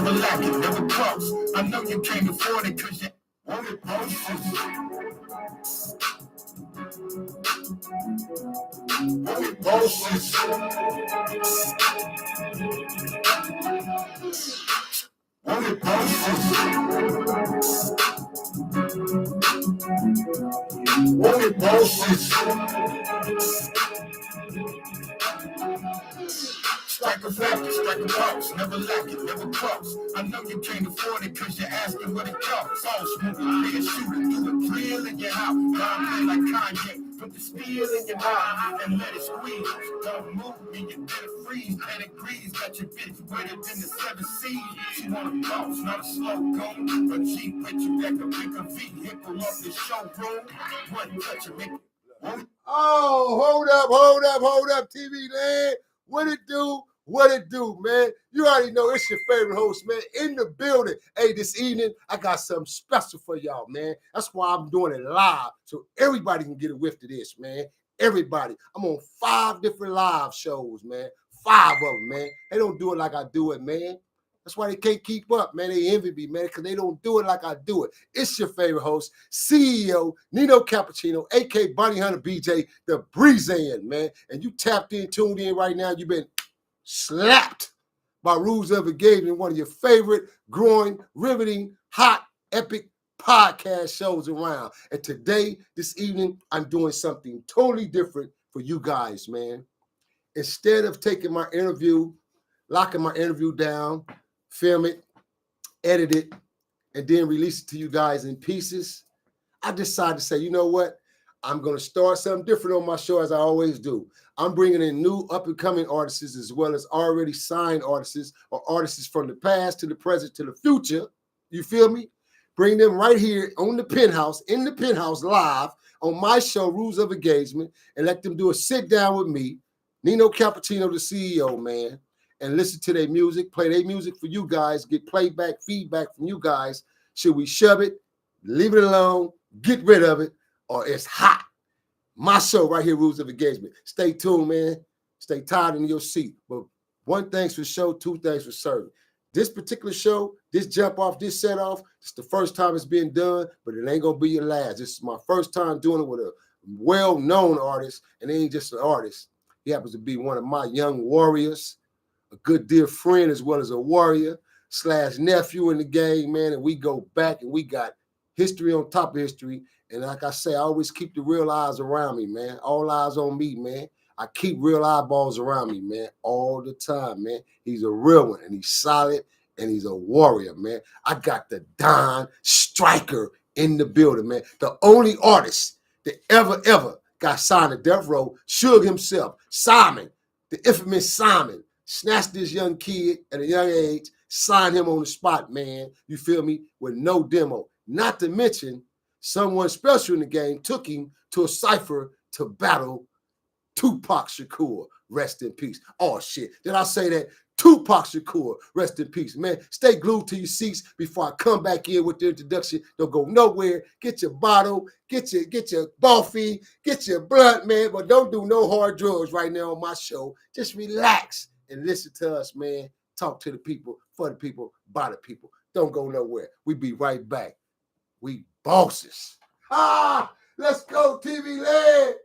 never lacking, never close. I know you can't afford it cause you want it groceries. Want it groceries. Want it groceries. Want it groceries. Strike a factor, strike a pulse, never lacking, never close. I know you can't afford it cause you're asking what it costs. All smooth, be a shooter, do a thrill in your house. Don't play like Kanye, put the steel in your mouth and let it squeeze. Don't move me, you better freeze. Pedigrees got your bitch wetter than the 7 seas. She want a boss, not a slow goon. A Jeep with you that can make a vehicle off the showroom. One touch and make it. Oh, hold up, TV land. What it do? What it do, man? You already know it's your favorite host, man, in the building. Hey, this evening, I got something special for y'all, man. That's why I'm doing it live, so everybody can get a whiff of this, man. Everybody. I'm on 5 different live shows, man. 5 of them, man. They don't do it like I do it, man. That's why they can't keep up, man. They envy me, man, because they don't do it like I do it. It's your favorite host, CEO, Nino Cappucino, a.k.a. Bunny Hunter BJ, the Breezan, man. And you tapped in, tuned in right now. You've been slapped by Rules of Engagement, one of your favorite, growing, riveting, hot, epic podcast shows around. And today, this evening, I'm doing something totally different for you guys, man. Instead of taking my interview, locking my interview down, film it, edit it, and then release it to you guys in pieces, I decided to say, you know what? I'm going to start something different on my show as I always do. I'm bringing in new up-and-coming artists as well as already signed artists or artists from the past to the present to the future. You feel me? Bring them right here on the Penthouse, in the Penthouse live on my show, Rules of Engagement, and let them do a sit-down with me, Nino Cappucino, the CEO, man, and listen to their music, play their music for you guys, get playback, feedback from you guys. Should we shove it, leave it alone, get rid of it, or it's hot? My show right here, Rules of Engagement. Stay tuned, man. Stay tied in your seat. But one thing's for show, 2 things for certain. This particular show, this jump off, this set off, it's the first time it's been done, but it ain't going to be your last. This is my first time doing it with a well-known artist, and he ain't just an artist. He happens to be one of my young warriors, a good dear friend as well as a warrior / nephew in the game, man, and we go back and we got history on top of history. And like I say, I always keep the real eyes around me, man. All eyes on me, man. I keep real eyeballs around me, man, all the time, man. He's a real one, and he's solid, and he's a warrior, man. I got the Don Striker in the building, man. The only artist that ever got signed to Death Row, Suge himself, Simon, the infamous Simon, snatched this young kid at a young age, signed him on the spot, man. You feel me? With no demo. Not to mention, someone special in the game took him to a cipher to battle Tupac Shakur. Rest in peace. Oh, shit. Did I say that? Tupac Shakur. Rest in peace. Man, stay glued to your seats before I come back in with the introduction. Don't go nowhere. Get your bottle. Get your coffee. Get your blunt, man. But don't do no hard drugs right now on my show. Just relax and listen to us, man. Talk to the people, for the people, by the people. Don't go nowhere. We be right back. We bosses. Let's go, TV land.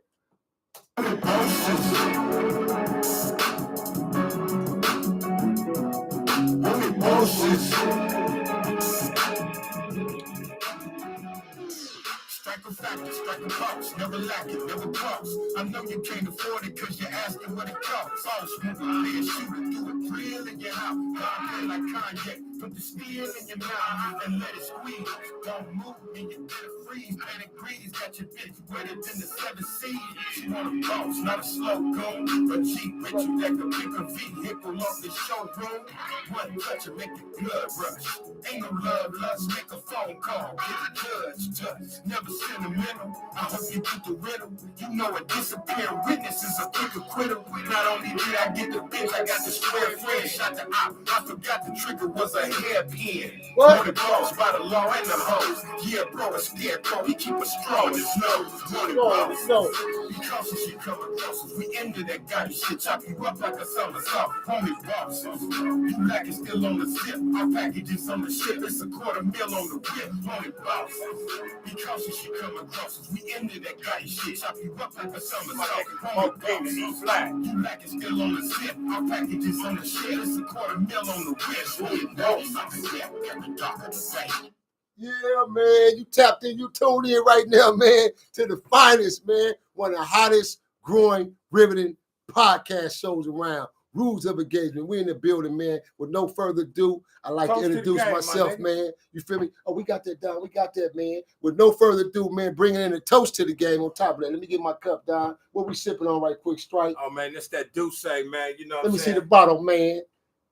Strike a factor, strike a pulse, never lacking, never close. I know you can't afford it cause you're asking what it costs. All smooth, be a shooter, do a thrill in your house. Don't play like Kanye, put the steel in your mouth and let it squeeze. Don't move me, you better freeze. Pedigrees got your bitch wetter than the 7 seas. She want a boss, not a slow goon. A Jeep with you that can pick a vehicle off the showroom. One touch and make the blood rush. Ain't no love lust, make a phone call, get a judge. Never sentimental. I hope you get the riddle. You know a disappearing witness is a quick acquittal. Not only did I get the bitch, I got the square friend. Shot the op. I forgot the trigger was a hairpin. What? Money boss by the law and the hoes. Yeah, bro, a scarecrow. He keep a straw in his nose. Money boss. No. Because she come across us, we into that gaudy shit. Chop you up like a summer soft. Homie bosses. You like it still on the zip. Our packages on the ship. It's $250,000 on the whip. Homie bosses. Because she come across us, we into that gaudy shit. Chop you up like a summer soft. Homie bosses. You like it still on the zip. Our packages on the ship. It's $250,000 on the whip. Homie bosses. Every dark of the same. Yeah, man, you tapped in, you tuned in right now, man, to the finest, man, one of the hottest, growing, riveting podcast shows around. Rules of engagement. We in the building, man. With no further ado, I'd like to introduce myself, man. You feel me? Oh, we got that done. We got that, man. With no further ado, man, bringing in a toast to the game on top of that. Let me get my cup down. What we sipping on right quick, Strike? Oh, man, that's that Douce, man. You know what Let I'm me saying? see the bottle, man.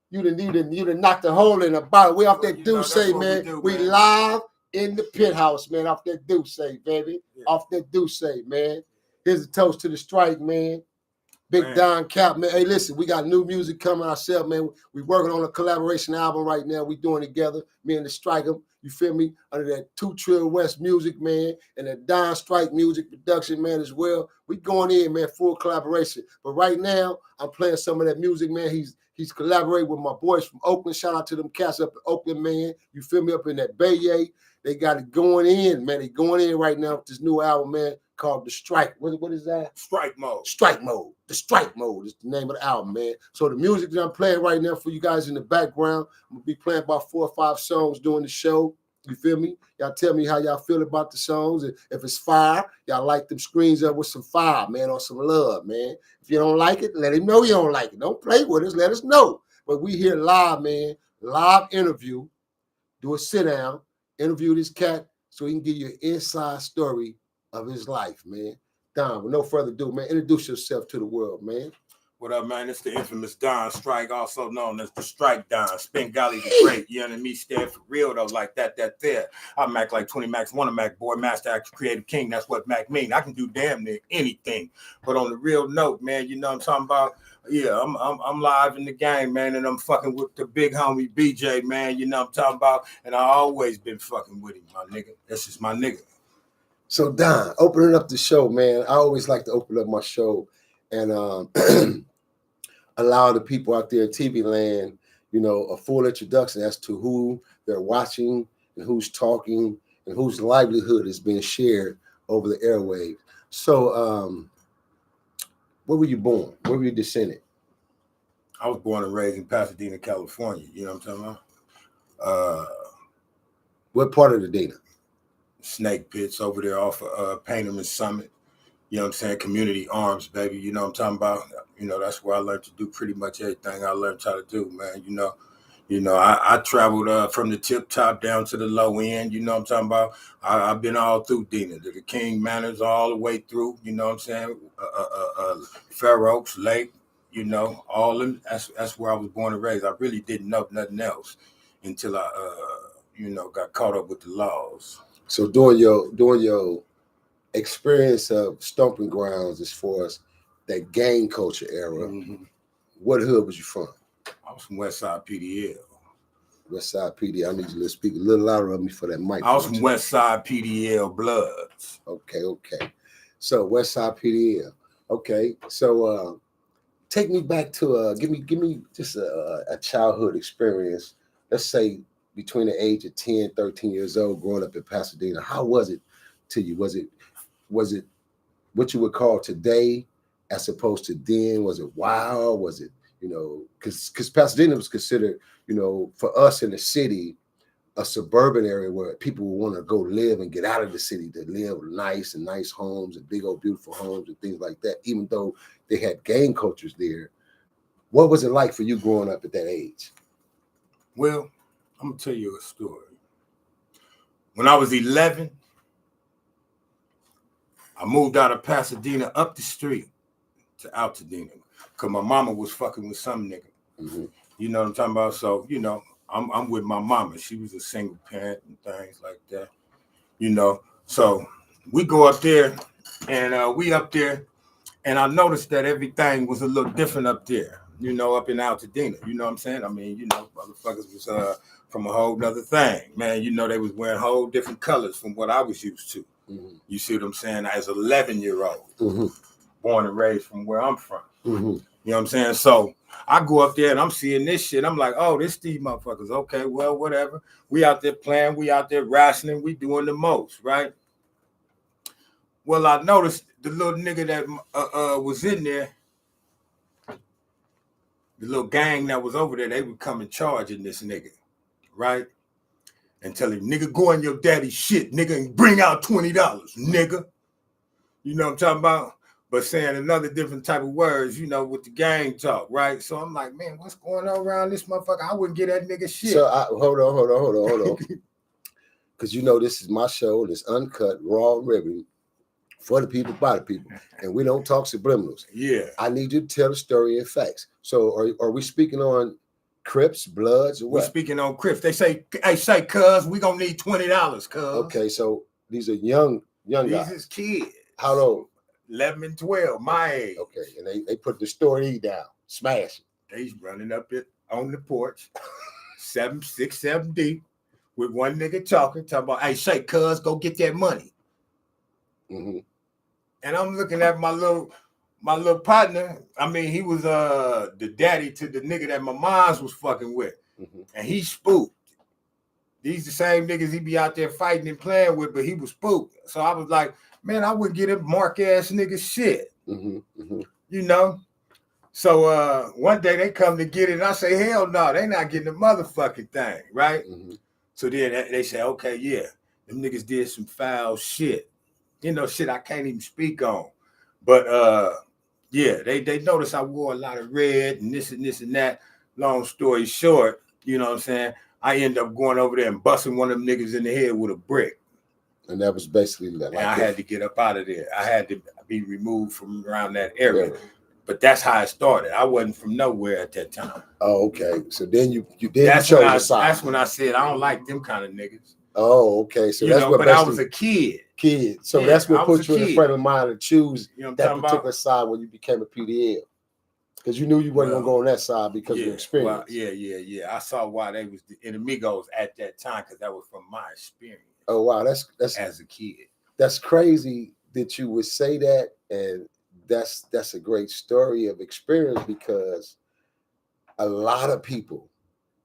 You done knocked the hole in the bottle. We off that Douce, man. We live in the pit house, man. Off that Douce, baby. Yeah. Off that Douce, man. Here's a toast to the Strike, man. Big man. Don Cap, man. Hey, listen, we got new music coming ourselves, man. We working on a collaboration album right now. We doing it together, me and the Striker. You feel me? Under that 2 Trill West music, man, and that Don Strike music production, man, as well. We going in, man, full collaboration. But right now, I'm playing some of that music, man. He's collaborating with my boys from Oakland. Shout out to them cats up in Oakland, man. You feel me? Up in that Bay. They got it going in, man. They going in right now with this new album, man, called The Strike. What is that? Strike Mode. Strike Mode. The Strike Mode is the name of the album, man. So the music that I'm playing right now for you guys in the background, I'm going to be playing about 4 or 5 songs during the show. You feel me? Y'all tell me how y'all feel about the songs. And if it's fire, y'all light them screens up with some fire, man, or some love, man. If you don't like it, let him know you don't like it. Don't play with us. Let us know. But we here live, man. Live interview. Do a sit down. Interview this cat so he can give you an inside story of his life, man. Don, with no further ado, man, introduce yourself to the world, man. What up, man? It's the infamous Don Strike, also known as the Strike Don. Spengali the Great. You know me, stand for real, though, like that there. I Mac like 20 Macs, one a Mac, boy, master actor, creative king. That's what Mac mean. I can do damn near anything. But on the real note, man, you know what I'm talking about? Yeah, I'm live in the game, man, and I'm fucking with the big homie BJ, man. You know what I'm talking about? And I always been fucking with him, my nigga. That's just my nigga. So, Don, opening up the show, man. I always like to open up my show and allow the people out there in TV land, you know, a full introduction as to who they're watching and who's talking and whose livelihood is being shared over the airwaves. So, where were you born? Where were you descended? I was born and raised in Pasadena, California. You know what I'm talking about? What part of the Dana? Snake Pits over there off of Painterman Summit. You know what I'm saying? Community Arms, baby. You know what I'm talking about? You know, that's where I learned to do pretty much everything I learned how to do, man. You know, I traveled from the tip top down to the low end. You know what I'm talking about? I've been all through Dena, the King Manors all the way through. You know what I'm saying? Fair Oaks, Lake, you know, all in. That's where I was born and raised. I really didn't know nothing else until I, you know, got caught up with the laws. So during your experience of stomping grounds as far as that gang culture era, what hood was you from? I was from Westside PDL. Westside PDL. I need you to speak a little louder of me for that mic. I was from Westside PDL Bloods. Okay. So Westside PDL. Okay. So take me back to give me just a childhood experience. Let's say between the age of 10, 13 years old, growing up in Pasadena. How was it to you? Was it what you would call today as opposed to then? Was it wild? Was it, you know, because Pasadena was considered, you know, for us in the city, a suburban area where people would want to go live and get out of the city to live nice homes and big old beautiful homes and things like that, even though they had gang cultures there. What was it like for you growing up at that age? Well, I'm going to tell you a story. When I was 11, I moved out of Pasadena up the street to Altadena because my mama was fucking with some nigga. Mm-hmm. You know what I'm talking about? So, you know, I'm with my mama. She was a single parent and things like that. You know, so we go up there and I noticed that everything was a little different up there. you know, up in Pasadena. You know what I'm saying? I mean, you know, motherfuckers was from a whole nother thing, man. You know, they was wearing whole different colors from what I was used to. Mm-hmm. You see what I'm saying? As an 11-year-old, born and raised from where I'm from. You know what I'm saying? So I go up there and I'm seeing this shit. I'm like, oh, this these motherfuckers. Okay, well, whatever. We out there playing. We out there wrestling. We doing the most, right? Well, I noticed the little nigga that was in there, the little gang that was over there, they would come and charging this nigga, right? And tell him, nigga, go in your daddy's shit, nigga, and bring out $20, nigga. You know what I'm talking about? But saying another different type of words, you know, with the gang talk, right? So I'm like, man, what's going on around this motherfucker? I wouldn't get that nigga shit. So hold on. Because you know this is my show, and it's uncut, raw ribbon for the people, by the people. And we don't talk subliminals. Yeah. I need you to tell the story and facts. So are we speaking on Crips, Bloods, or what? We're speaking on Crips. They say, hey, cuz, we gonna need $20, cuz. Okay, so these are young guys. These is kids. How old? 11 and 12, my age. Okay, and they put the story down, smash it. They running up it on the porch, 6, 7 deep, with one nigga talking about, hey, say, cuz, go get that money. Mm-hmm. And I'm looking at my little partner. I mean, he was the daddy to the nigga that my mom's was fucking with. Mm-hmm. And he spooked. These the same niggas he be out there fighting and playing with, but he was spooked. So I was like, man, I wouldn't get him mark ass nigga shit. You know? So one day they come to get it, and I say, hell no, they not getting the motherfucking thing, right? So then they say, okay, yeah, them niggas did some foul shit. You know, shit I can't even speak on. But yeah, they noticed I wore a lot of red and this and that. Long story short, you know what I'm saying? I end up going over there and busting one of them niggas in the head with a brick. And that was basically that. And I had to get up out of there. I had to be removed from around that area. Yeah. But that's how it started. I wasn't from nowhere at that time. Oh, okay. So then you chose the side. That's when I said I don't like them kind of niggas. Oh, okay. So that's what. But I was a kid. So yeah, that's what put you in the frame of mind to choose that particular side when you became a PDL. Because you knew you wasn't gonna go on that side because of your experience. Well, yeah. I saw why they was the enemigos at that time because that was from my experience. Oh wow, that's as a kid. That's crazy that you would say that, and that's a great story of experience because a lot of people,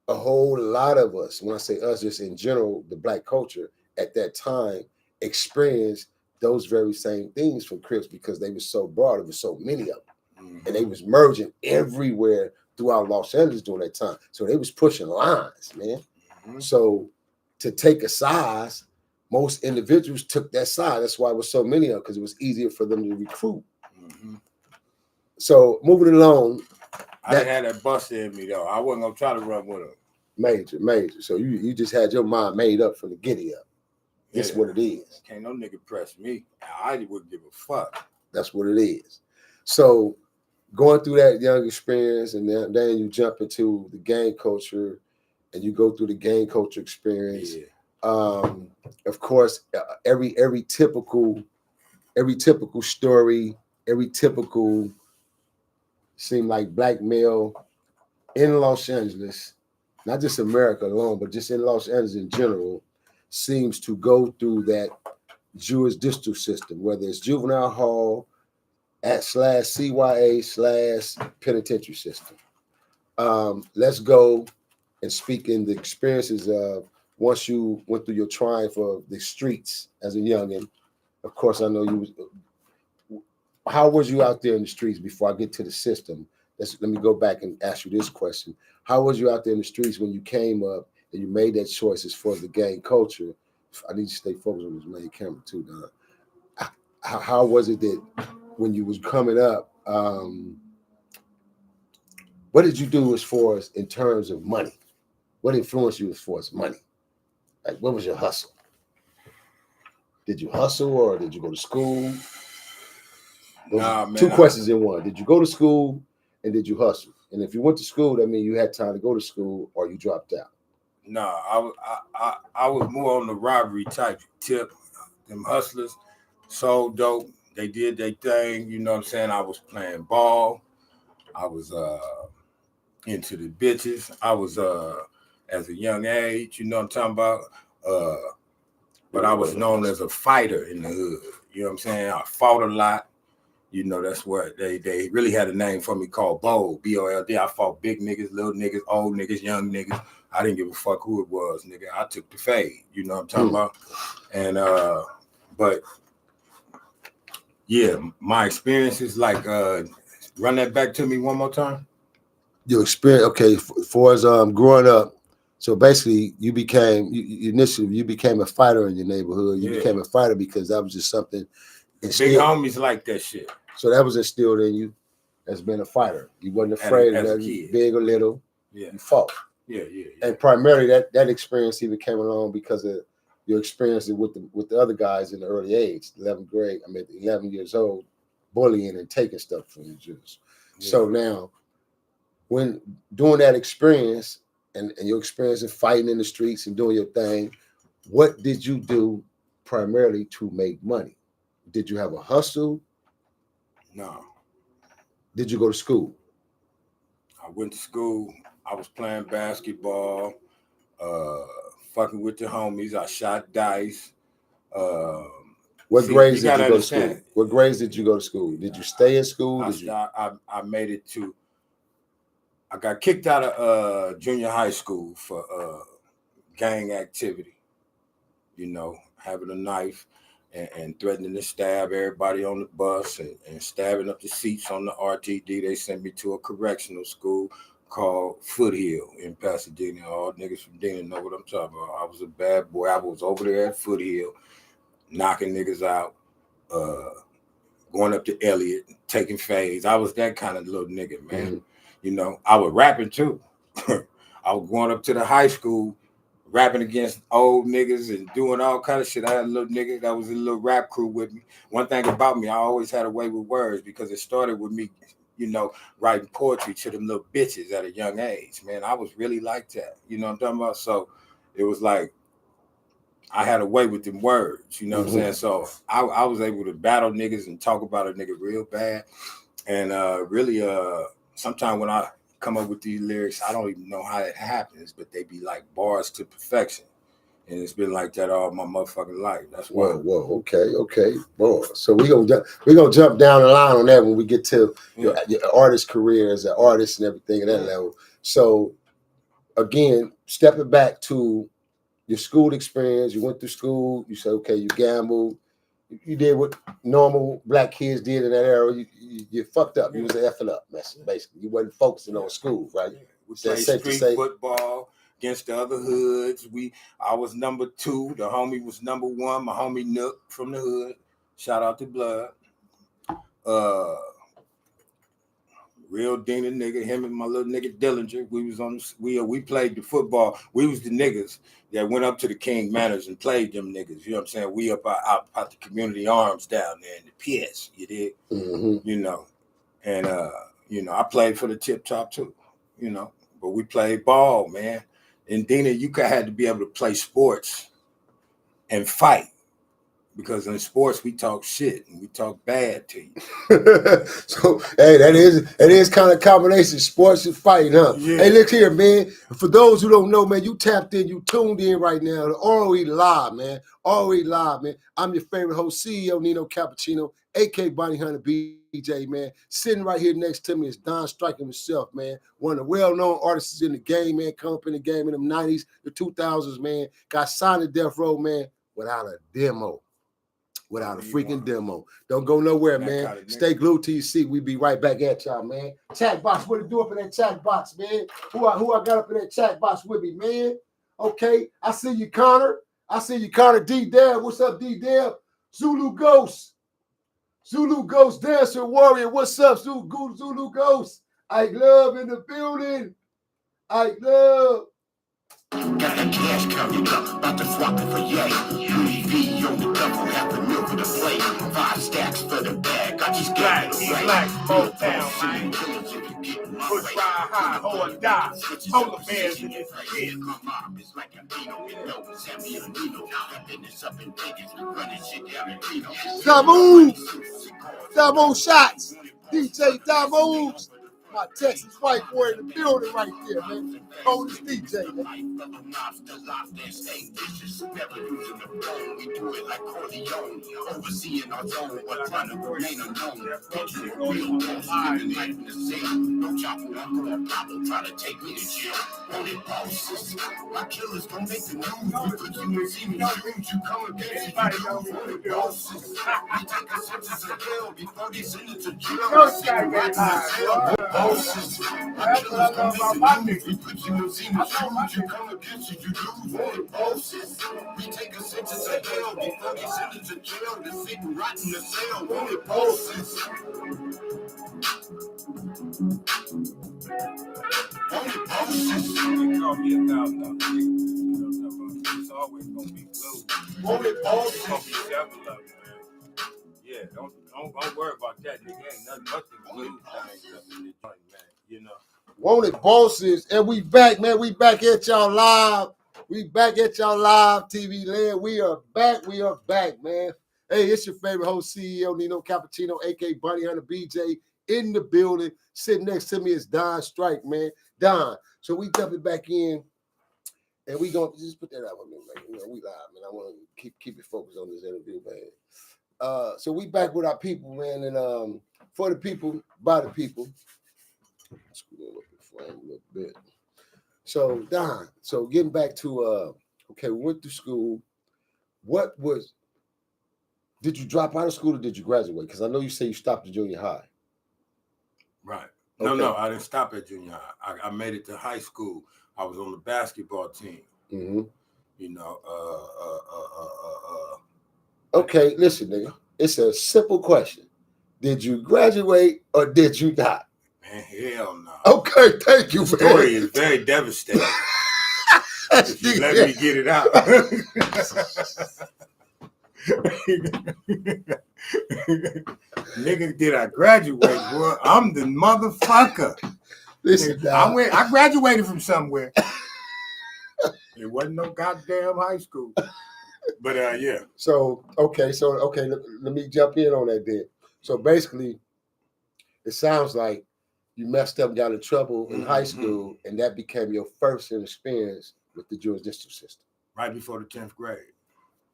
a whole lot of us, when I say us, just in general, the black culture at that time experienced those very same things from Crips because they were so broad. There were so many of them, and they was merging everywhere throughout Los Angeles during that time. So they was pushing lines, man. So to take a side, most individuals took that side. That's why it was so many of them, because it was easier for them to recruit. So moving along, I didn't have that bust in me though. I wasn't gonna try to run with them. Major. So you just had your mind made up from the giddy up. That's what it is. Can't no nigga press me. I wouldn't give a fuck. That's what it is. So going through that young experience, and then you jump into the gang culture, and you go through the gang culture experience. Yeah. Of course, every typical story, every typical seem like black male in Los Angeles, not just America alone, but just in Los Angeles in general, seems to go through that jurisdictional system, whether it's juvenile hall /CYA /penitentiary system. Let's go and speak in the experiences of once you went through your triumph of the streets as a youngin'. Of course, I know you was. How was you out there in the streets before I get to the system? Let me go back and ask you this question. How was you out there in the streets when you came up and you made that choice as far as the gang culture? I need to stay focused on this main camera too, Don. How was it that when you was coming up, what did you do as far as in terms of money? What influenced you as far as money? Like, what was your hustle? Did you hustle or did you go to school? Nah, man. Two questions in one. Did you go to school and did you hustle? And if you went to school, that means you had time to go to school or you dropped out. No, I was more on the robbery type tip. Them hustlers sold dope. They did their thing. You know what I'm saying? I was playing ball. I was into the bitches. I was as a young age, you know what I'm talking about. But I was known as a fighter in the hood. You know what I'm saying? I fought a lot. You know, that's what they really had a name for me called Bold, B-O-L-D. I fought big niggas, little niggas, old niggas, young niggas. I didn't give a fuck who it was, nigga. I took the fade. You know what I'm talking about? And but yeah, my experiences like run that back to me one more time. Your experience, okay, for as growing up. So basically, you initially you became a fighter in your neighborhood. You became a fighter because that was just something. Big homies like that shit. So that was instilled in you as being a fighter. You wasn't afraid of nothing, big or little. Yeah. You fought. Yeah. And primarily that experience even came along because of your experience with the other guys in the early age, 11th grade. 11 years old, bullying and taking stuff from the Jews. Yeah. So now, when doing that experience and your experience in fighting in the streets and doing your thing, what did you do primarily to make money? Did you have a hustle? No. Did you go to school? I went to school. I was playing basketball, fucking with the homies. I shot dice. What grades did you go to school? What grades did you go to school? Did you stay in school? I made it to. I got kicked out of junior high school for gang activity. You know, having a knife and threatening to stab everybody on the bus and stabbing up the seats on the RTD. They sent me to a correctional school called Foothill in Pasadena. All niggas from Dena know what I'm talking about. I was a bad boy. I was over there at Foothill, knocking niggas out, going up to Elliott, taking fades. I was that kind of little nigga, man. Mm-hmm. You know, I was rapping too. I was going up to the high school, rapping against old niggas and doing all kind of shit. I had a little nigga that was a little rap crew with me. One thing about me, I always had a way with words because it started with me, you know, writing poetry to them little bitches at a young age. Man, I was really like that. You know what I'm talking about? So it was like I had a way with them words, you know what I'm saying? So I was able to battle niggas and talk about a nigga real bad. And really, sometimes when I come up with these lyrics, I don't even know how it happens, but they be like bars to perfection. And it's been like that all my motherfucking life. That's why. Whoa, okay. Boy. So we gonna jump down the line on that when we get to your artist career as an artist and everything at that level. So again, stepping back to your school experience, you went through school, you said, okay, you gambled, you did what normal black kids did in that era. You fucked up. You was effing up, basically. You wasn't focusing on school, right? We played street football against the other hoods. I was number 2. The homie was number 1. My homie Nook from the hood. Shout out to Blood. Real Dena nigga, him and my little nigga Dillinger. We played the football. We was the niggas that went up to the King Manors and played them niggas. You know what I'm saying? We up out the community arms down there in the PS. You did, you know, and you know, I played for the Tip Top too. You know, but we played ball, man. And Dena, you had to be able to play sports and fight. Because in sports we talk shit and we talk bad to you. So hey, that is kind of combination, sports and fighting, huh? Yeah. Hey, look here, man. For those who don't know, man, you tapped in, you tuned in right now to R.O.E Live, man. R.O.E Live, man. I'm your favorite host, CEO Nino Cappucino, aka Bonnie Hunter BJ, man. Sitting right here next to me is Don Striker himself, man. One of the well-known artists in the game, man. Come up in the game in the 90s, the 2000s, man. Got signed to Death Row, man, without a demo. Without a freaking demo. Don't go nowhere, man. Stay glued to your seat. We be right back at y'all, man. Chat box, what to do up in that chat box, man? Who I got up in that chat box with me, man? Okay, I see you, Connor. D-Dab. What's up, D-Dab? Zulu Ghost, Dancer Warrior. What's up, Zulu Ghost? Ike Love in the building. Ike Love. Got that cash coming up, about to swap it for yay. UEV on the double, half a mil for the plate. 5 stacks for the bag, I just got it away. Black, Motown, man. Push ride high, or die. Polar bears in this shit. My mom is like a Nino, Sammy and Nino. I've been this up in Vegas, running shit down in Reno. Damo shots. DJ Damos. My Texas white boy in the building right there, man. Coldest DJ, man. Never losing the phone. We do it like Corleone. Overseeing our zone, but trying to remain unknown. Picture the real boss, living life in the same. No chopper, I'm going to pop and try to take me to jail. Wanted bosses. My killers don't make the news. Because you ain't see me shoot. You come against me. Wanted bosses. We take a sentence to jail before they send it to jail. Bosses. My killers don't make the news. Because you ain't see me shoot. You come against you lose. Wanted bosses. We take a sentence to jail before they send it to jail. The sitting right in the cell. Wanted bosses. Wanted bosses. They call me $1,000. It's always gonna be blue. Wanted bosses. It's gonna be several of them, man. Yeah, don't worry about that. Nigga ain't nothing but the blue things up in the joint, man. You know. Wanted bosses, and we back, man. We back at y'all live. We back at y'all live, TV land. We are back, man. Hey, it's your favorite host, CEO Nino Cappucino, aka Bunny Hunter BJ, in the building. Sitting next to me is Don Strike, man. Don. So we jumping back in, and we gonna just put that out with me, man. You know, we live, man. I want to keep it focused on this interview, man. So we back with our people, man, and for the people, by the people. A little bit. So Don, so getting back to okay, we went to school. Did you drop out of school or did you graduate? Because I know you say you stopped at junior high. Right. Okay. No, I didn't stop at junior high. I made it to high school. I was on the basketball team. Mm-hmm. You know, Okay, listen, nigga. It's a simple question. Did you graduate or did you not? Man, hell no. Okay, thank you. The story is very devastating. If you let me get it out. Nigga, did I graduate? Boy, I'm the motherfucker. Listen, I graduated from somewhere. It wasn't no goddamn high school. But yeah. So let me jump in on that then. So basically, it sounds like you messed up, got in trouble in high school, and that became your first experience with the jurisdictional system. Right before the 10th grade.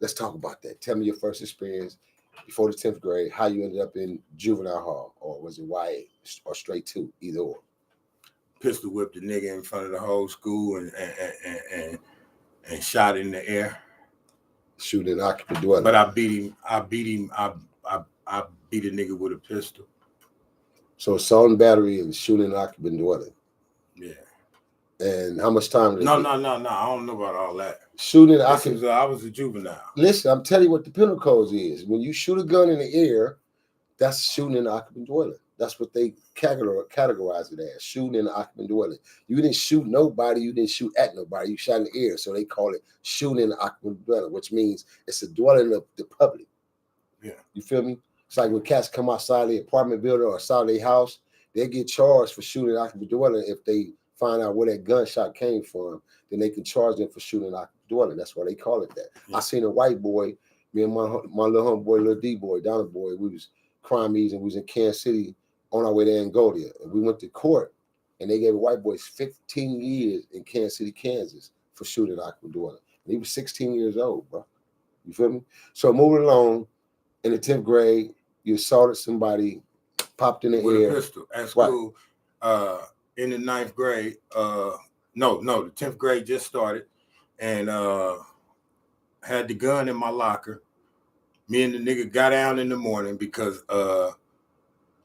Let's talk about that. Tell me your first experience before the 10th grade, how you ended up in juvenile hall, or was it YA or straight to, either or? Pistol whipped the nigga in front of the whole school and shot in the air. Shooting occupant dwelling. But I beat him. I beat a nigga with a pistol. So assault and battery and shooting occupant dwelling. Yeah. And how much time? No. I don't know about all that. Shooting occupant. I was a juvenile. Listen, I'm telling you what the penal code is. When you shoot a gun in the air, that's shooting in the occupant dwelling. That's what they categorize it as, shooting in the occupant dwelling. You didn't shoot nobody. You didn't shoot at nobody. You shot in the air. So they call it shooting in the occupant dwelling, which means it's a dwelling of the public. Yeah. You feel me? It's like when cats come outside the apartment building or outside their house, they get charged for shooting occupant dwelling. If they find out where that gunshot came from, then they can charge them for shooting occupant dwelling. That's why they call it that. Yeah. I seen a white boy, me and my little homeboy, little D boy, Donald boy, we was crimees and we was in Kansas City on our way to Angola. And we went to court and they gave white boys 15 years in Kansas City, Kansas for shooting occupant dwelling. And he was 16 years old, bro. You feel me? So moving along, in the 10th grade, you assaulted somebody, popped in the with air. With a pistol at school. Right. In the 9th grade, the 10th grade just started, and had the gun in my locker. Me and the nigga got down in the morning because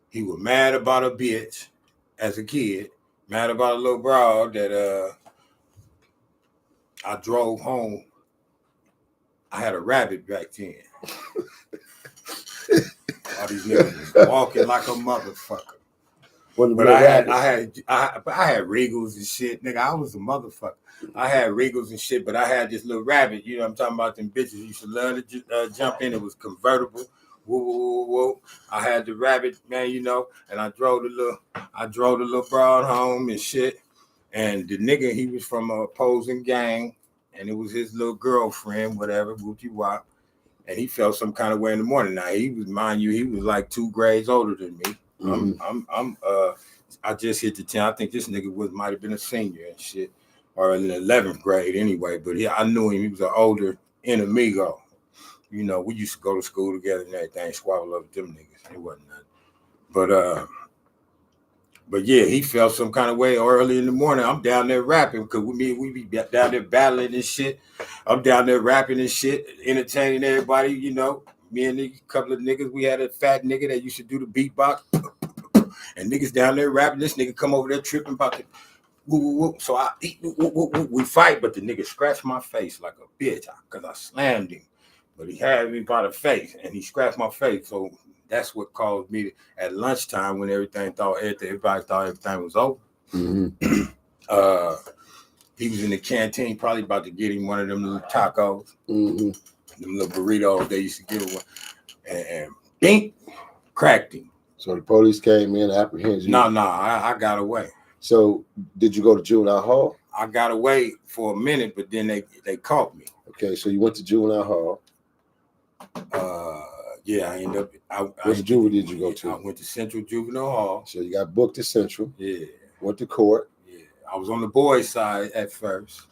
he was mad about a bitch as a kid, mad about a little broad that I drove home. I had a rabbit back then. All these niggas was walking like a motherfucker. But I had Regals and shit, nigga. I was a motherfucker. I had Regals and shit, but I had this little rabbit. You know what I'm talking about? Them bitches used to learn to jump in. It was convertible. Woo, woo, woo, woo. I had the rabbit, man, you know, and I drove the little broad home and shit. And the nigga, he was from a opposing gang, and it was his little girlfriend, whatever, whoopty wop. And he felt some kind of way in the morning. Now he was, mind you, he was like 2 grades older than me. I just hit the 10. I think this nigga might have been a senior and shit, or in the 11th grade anyway. But I knew him. He was an older enemigo. You know, we used to go to school together and everything, squabble over them niggas. It wasn't nothing. But yeah, he felt some kind of way early in the morning. I'm down there rapping because we be down there battling and shit. I'm down there rapping and shit, entertaining everybody, you know. Me and a couple of niggas, we had a fat nigga that used to do the beatbox. And niggas down there rapping. This nigga come over there tripping about the woo, woo, woo. So we fight, but the nigga scratched my face like a bitch because I slammed him. But he had me by the face and he scratched my face. So that's what caused me at lunchtime when everybody thought everything was over. He was in the canteen, probably about to get him one of them little tacos, them little burritos they used to give him, and bink, cracked him. So the police came in, apprehended you? No, I got away. So did you go to juvenile hall? I got away for a minute, but then they caught me. Okay, so you went to juvenile hall. Yeah, I ended up. Which juvenile did you go to? I went to Central Juvenile Hall. So you got booked at Central. Yeah. Went to court. Yeah, I was on the boys' side at first.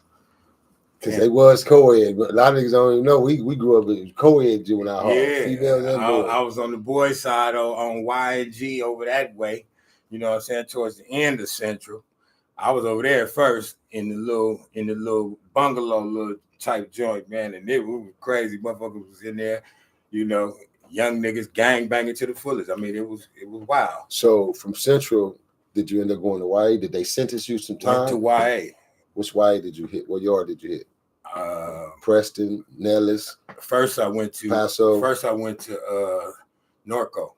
Because they was co-ed, but a lot of niggas don't even know. We grew up in co-ed juvenile hall. Yeah, Females and boys. I was on the boys' side on Y&G over that way. You know what I'm saying? Towards the end of Central. I was over there first in the little bungalow little type joint, man, and it was crazy. Motherfuckers was in there, you know, young niggas gang banging to the fullest. I mean, it was wild. So from Central, did you end up going to YA? Did they sentence you some time? Went to YA. Which YA did you hit? What yard did you hit? Preston, Nellis. First I went to Paso. First I went to Norco.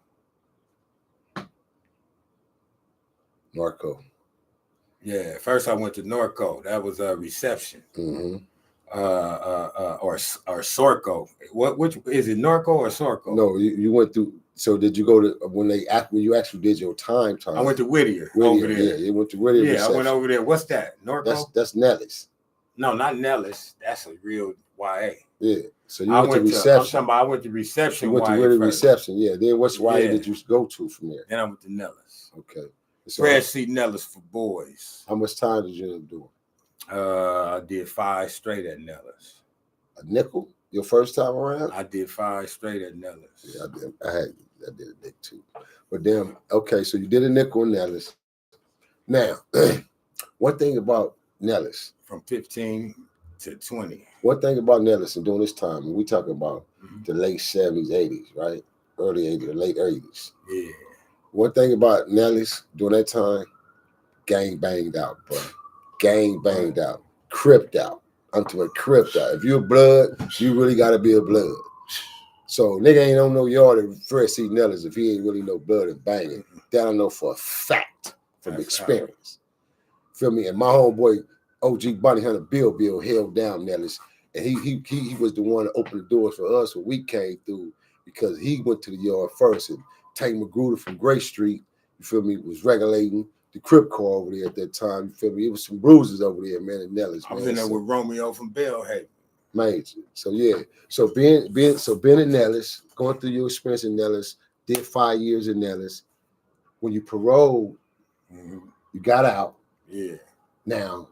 Yeah, first I went to Norco. That was a reception. Or Sorco. Which is it, Norco or Sorco? No, you went through. So did you go to when you actually did your time? I went to Whittier over there. Yeah, you went to Whittier. Yeah, reception. I went over there. What's that? Norco? That's Nellis. No, not Nellis. That's a real YA. Yeah. So you went to reception. I went to reception. You went to Whittier reception. Yeah. Then which YA did you go to from there? Then I went to Nellis. Okay. So Fred C. Nellis for boys. How much time did you end up doing? I did 5 straight at Nellis. A nickel? Your first time around? I did 5 straight at Nellis. Yeah, I did a nickel too. But then, okay, so you did a nickel in Nellis. Now, one thing about Nellis. From 15 to 20. One thing about Nellis and during this time, when we talking about the late 70s, 80s, right? Early 80s, or late 80s. Yeah. One thing about Nellis during that time, gang banged out, bro. Gang banged out. Cripped out. I'm talking about cripped out. If you're blood, you really got to be a blood. So nigga ain't on no yard at Fred C. Nellis if he ain't really no blood and banging. That I know for a fact from experience. Feel me? And my homeboy, OG Bonnie Hunter Bill held down Nellis. And he was the one that opened the doors for us when we came through because he went to the yard first. And Tank Magruder from Gray Street, you feel me, was regulating the Crip car over there at that time. You feel me? It was some bruises over there, man, in Nellis. I was in there with Romeo from Bellhaven. Major. So yeah. So being in Nellis, going through your experience in Nellis, did 5 years in Nellis. When you paroled, you got out. Yeah. Now,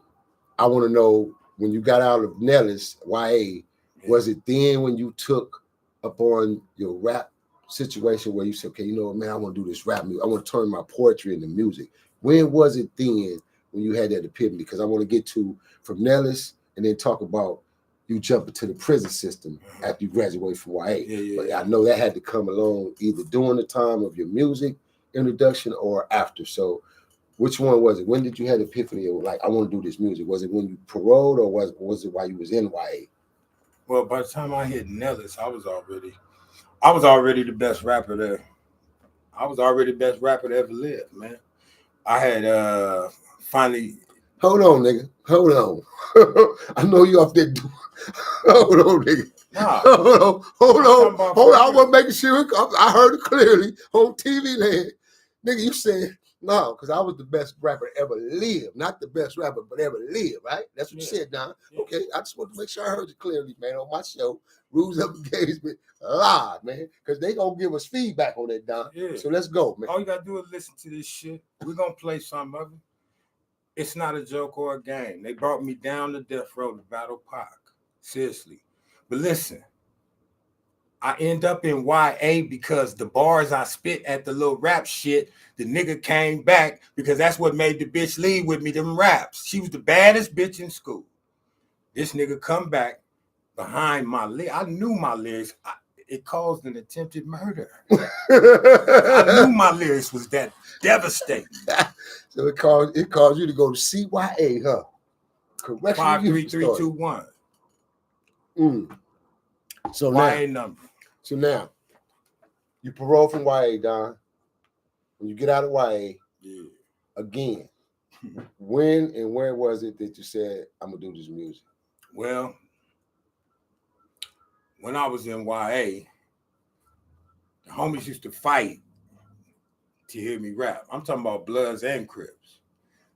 I want to know when you got out of Nellis, YA, was it then when you took upon your rap situation where you said, okay, you know what, man, I want to do this rap music. I want to turn my poetry into music. When was it then when you had that epiphany? Because I want to get to from Nellis and then talk about you jumping to the prison system after you graduate from YA. But I know that had to come along either during the time of your music introduction or after. So which one was it? When did you have the epiphany of like, I want to do this music? Was it when you paroled or was it while you was in YA? Well, by the time I hit Nellis, I was already the best rapper there. I was already the best rapper that ever lived, man. I had finally. Hold on, nigga. Hold on. I know you off there. Hold on, nigga. Nah. Hold on. I wasn't making sure. I heard it clearly on TV land. Nigga, you said No, because I was the best rapper ever lived. Not the best rapper, but ever lived, right? That's what you said, Don. Yeah. Okay, I just want to make sure I heard you clearly, man, on my show, Rules of Engagement Live, man, because they going to give us feedback on that, Don. Yeah. So let's go, man. All you got to do is listen to this shit. We're going to play some of it. It's not a joke or a game. They brought me down to Death Row to battle Pac. Seriously. But listen, I end up in YA because the bars I spit at the little rap shit, the nigga came back because that's what made the bitch leave with me, them raps. She was the baddest bitch in school. This nigga come back behind my lyrics. I knew my lyrics. It caused an attempted murder. I knew my lyrics was that devastating. So it caused you to go to CYA, huh? Correctional 53321. So YA now, number. So now, you parole from YA, Don. When you get out of YA, again, when and where was it that you said, I'm going to do this music? Well, when I was in YA, the homies used to fight to hear me rap. I'm talking about Bloods and Crips.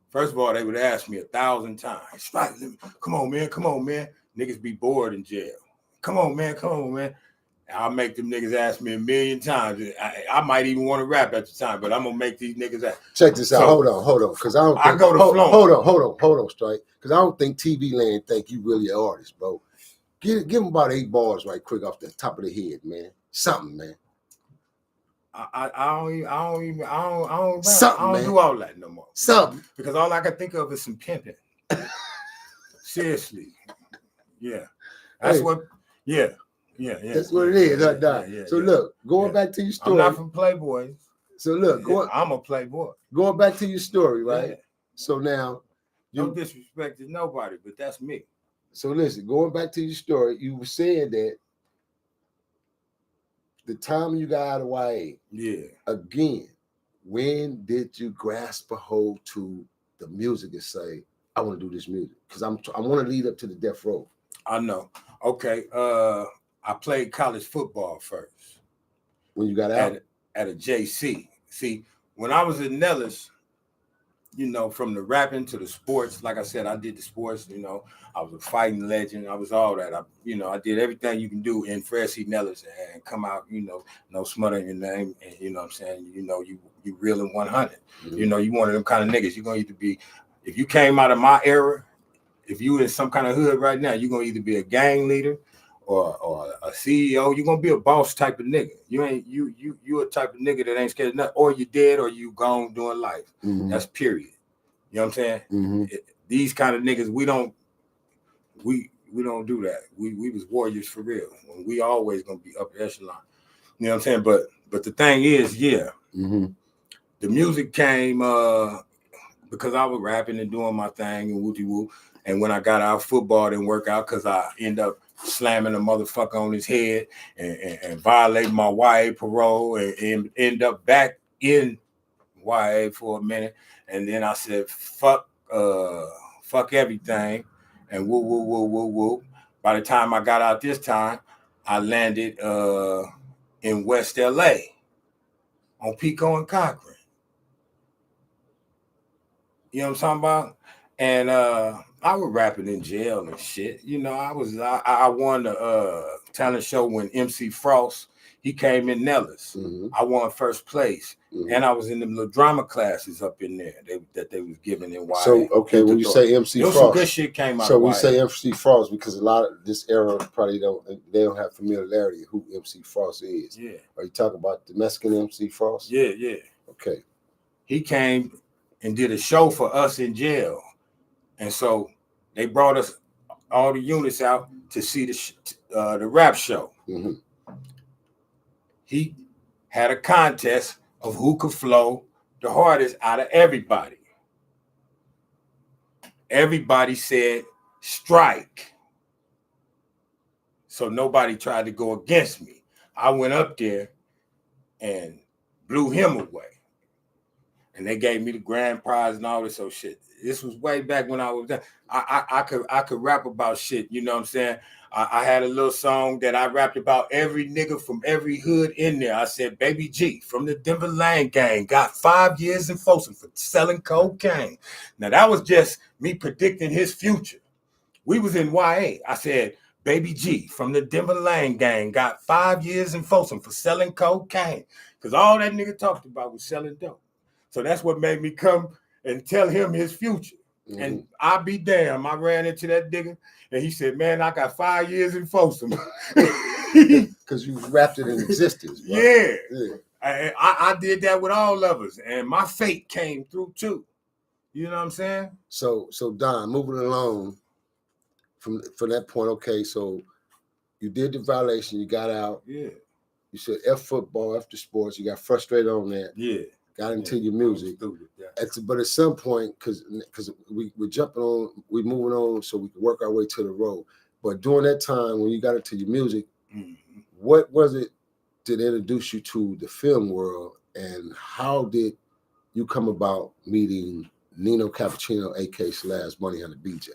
First of all, they would ask me 1,000 times, come on, man. Niggas be bored in jail. Come on, man. I'll make them niggas ask me 1,000,000 times. I might even want to rap at the time, but I'm gonna make these niggas ask. Check this out. Hold on, because I don't think, hold on, Strike. Because I don't think TV Land think you really an artist, bro. Give them about 8 bars right quick off the top of the head, man. Something, man. I don't Something, man. do all that no more. Something. Because all I can think of is some pimping. Seriously. Yeah. That's what, yeah. That's what it is, huh? So look, going back to your story. I'm not from Playboy. So look, I'm a Playboy. Going back to your story, right? Yeah. So now, no disrespect to nobody, but that's me. So listen, going back to your story, you were saying that the time you got out of YA, again, when did you grasp a hold to the music and say, I want to do this music? Because I want to lead up to the Death Row. I know. Okay. I played college football first. When you got out? At a JC. See, when I was in Nellis, you know, from the rapping to the sports, like I said, I did the sports, you know, I was a fighting legend. I was all that. I did everything you can do in Fresh Nellis and come out, you know, no smut on your name. And you know what I'm saying? You know, you real in 100. Mm-hmm. You know, you one of them kind of niggas. You're going to either be, if you came out of my era, if you in some kind of hood right now, you're going to either be a gang leader or a CEO. You're gonna be a boss type of nigga. You a type of nigga that ain't scared of nothing. Or you dead or you gone doing life. Mm-hmm. That's period. You know what I'm saying? Mm-hmm. These kind of niggas, we don't do that. We was warriors for real. We always gonna be upper echelon. You know what I'm saying? But the thing is, mm-hmm. The music came because I was rapping and doing my thing and wooty woo. And when I got out, football didn't work out because I end up slamming a motherfucker on his head and violating my YA parole and end up back in YA for a minute. And then I said, fuck everything. And woo. By the time I got out this time, I landed in West LA on Pico and Cochran. You know what I'm talking about? And I was rapping in jail and shit. You know, I won the talent show when MC Frost, he came in Nellis. Mm-hmm. I won first place. Mm-hmm. And I was in them little drama classes up in there that they was giving in YA. So, okay, when you say MC Frost. Some good shit came out. So we say MC Frost because a lot of this era probably don't have familiarity of who MC Frost is. Yeah. Are you talking about the Mexican MC Frost? Yeah. Okay. He came and did a show for us in jail. And so they brought us all the units out to see the rap show. Mm-hmm. He had a contest of who could flow the hardest out of everybody. Everybody said strike. So nobody tried to go against me. I went up there and blew him away. And they gave me the grand prize and all this old shit. This was way back when I was there. I could rap about shit, you know what I'm saying? I had a little song that I rapped about every nigga from every hood in there. I said, Baby G from the Denver Lane Gang got 5 years in Folsom for selling cocaine. Now that was just me predicting his future. We was in YA. I said, Baby G from the Denver Lane Gang got 5 years in Folsom for selling cocaine. Because all that nigga talked about was selling dope. So that's what made me come and tell him his future. Mm-hmm. And I'll be damn, I ran into that nigga and he said, man, I got 5 years in Folsom. Because you wrapped it in existence. Right? Yeah. I did that with all of us. And my fate came through too. You know what I'm saying? So Don, moving along from that point, okay, so you did the violation, you got out. Yeah. You said F football, F the sports, you got frustrated on that. Yeah. Got into your music. Yeah. But at some point, because we're jumping on, we're moving on so we can work our way to the road. But during that time when you got into your music, what was it that introduced you to the film world, and how did you come about meeting Nino Cappucino, a.k.a. Money Hunter BJ?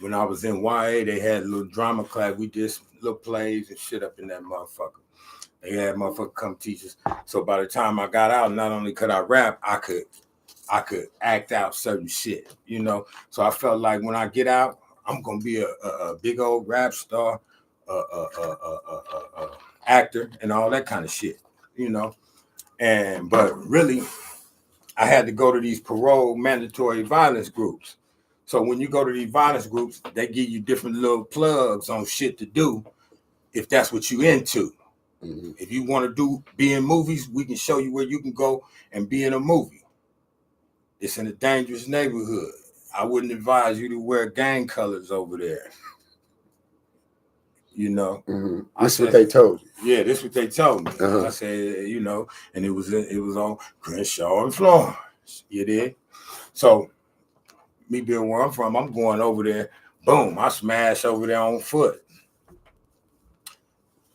When I was in YA, they had a little drama class. We did some little plays and shit up in that motherfucker. They had motherfucker come teach us. So by the time I got out, not only could I rap, I could act out certain shit, you know. So I felt like when I get out, I'm gonna be a big old rap star, actor, and all that kind of shit, you know. But really, I had to go to these parole mandatory violence groups. So when you go to these violence groups, they give you different little plugs on shit to do if that's what you into. Mm-hmm. If you want to be in movies, we can show you where you can go and be in a movie. It's in a dangerous neighborhood. I wouldn't advise you to wear gang colors over there. You know, This is what they told you. Yeah, this is what they told me. I said, you know, and it was on Crenshaw and Florence. You did. So me being where I'm from, I'm going over there. Boom, I smash over there on foot.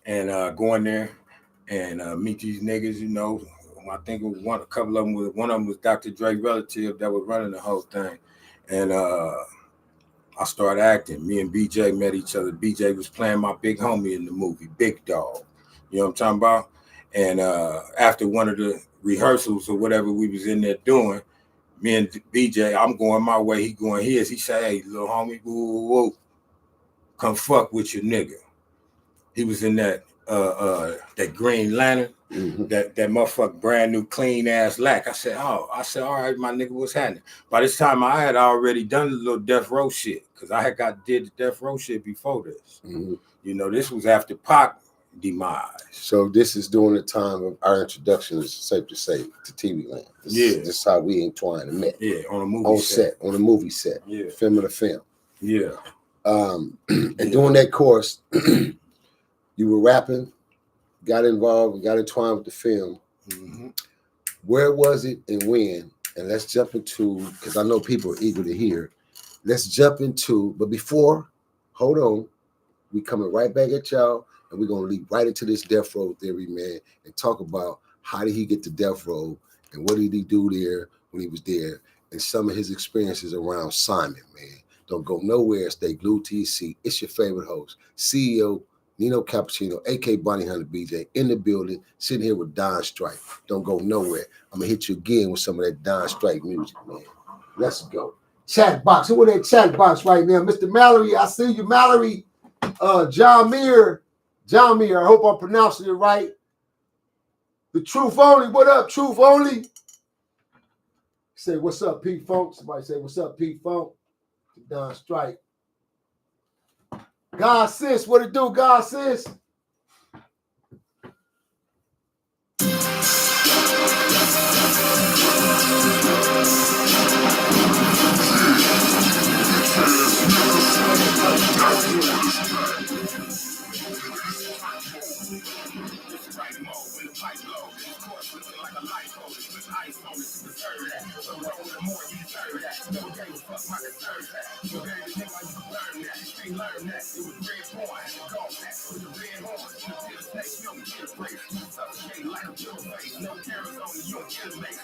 And go in there and meet these niggas, you know. I think it was one of them was Dr. Dre's relative that was running the whole thing. And I started acting. Me and BJ met each other. BJ was playing my big homie in the movie, Big Dog. You know what I'm talking about? And after one of the rehearsals or whatever we was in there doing, me and BJ, I'm going my way, he going his. He said, hey, little homie, woo, come fuck with your nigga. He was in that Green Lantern, that motherfucking brand new clean ass lack. I said, all right, my nigga, what's happening? By this time, I had already done the little Death Row shit because I had did the Death Row shit before this. Mm-hmm. You know, this was after Pac demise. So this is during the time of our introduction, it's safe to say, to TV land. This is how we entwined and met. Yeah, on a movie set. On a movie set. Yeah. Film of the film. Yeah. And during that course, you were rapping, got involved, got entwined with the film. Mm-hmm. Where was it and when? And let's jump into, because I know people are eager to hear. Let's jump into, but before, hold on. We coming right back at y'all, and we're going to lead right into this Death Row theory, man, and talk about how did he get to Death Row, and what did he do there when he was there, and some of his experiences around Simon, man. Don't go nowhere. Stay glued to your seat. It's your favorite host, CEO Nino Cappucino, a.k.a. Bonnie Hunter BJ, in the building, sitting here with Don Strike. Don't go nowhere. I'm going to hit you again with some of that Don Strike music, man. Let's go. Chat box. Who in that chat box right now? Mr. Mallory, I see you, Mallory. John Muir, I hope I'm pronouncing it right. The Truth Only, what up, Truth Only? Say, what's up, Pete Funk? Somebody say, what's up, Pete Funk? Don Strike. God sis, what it do, God sis? face. No cameras on you, don't kill mate.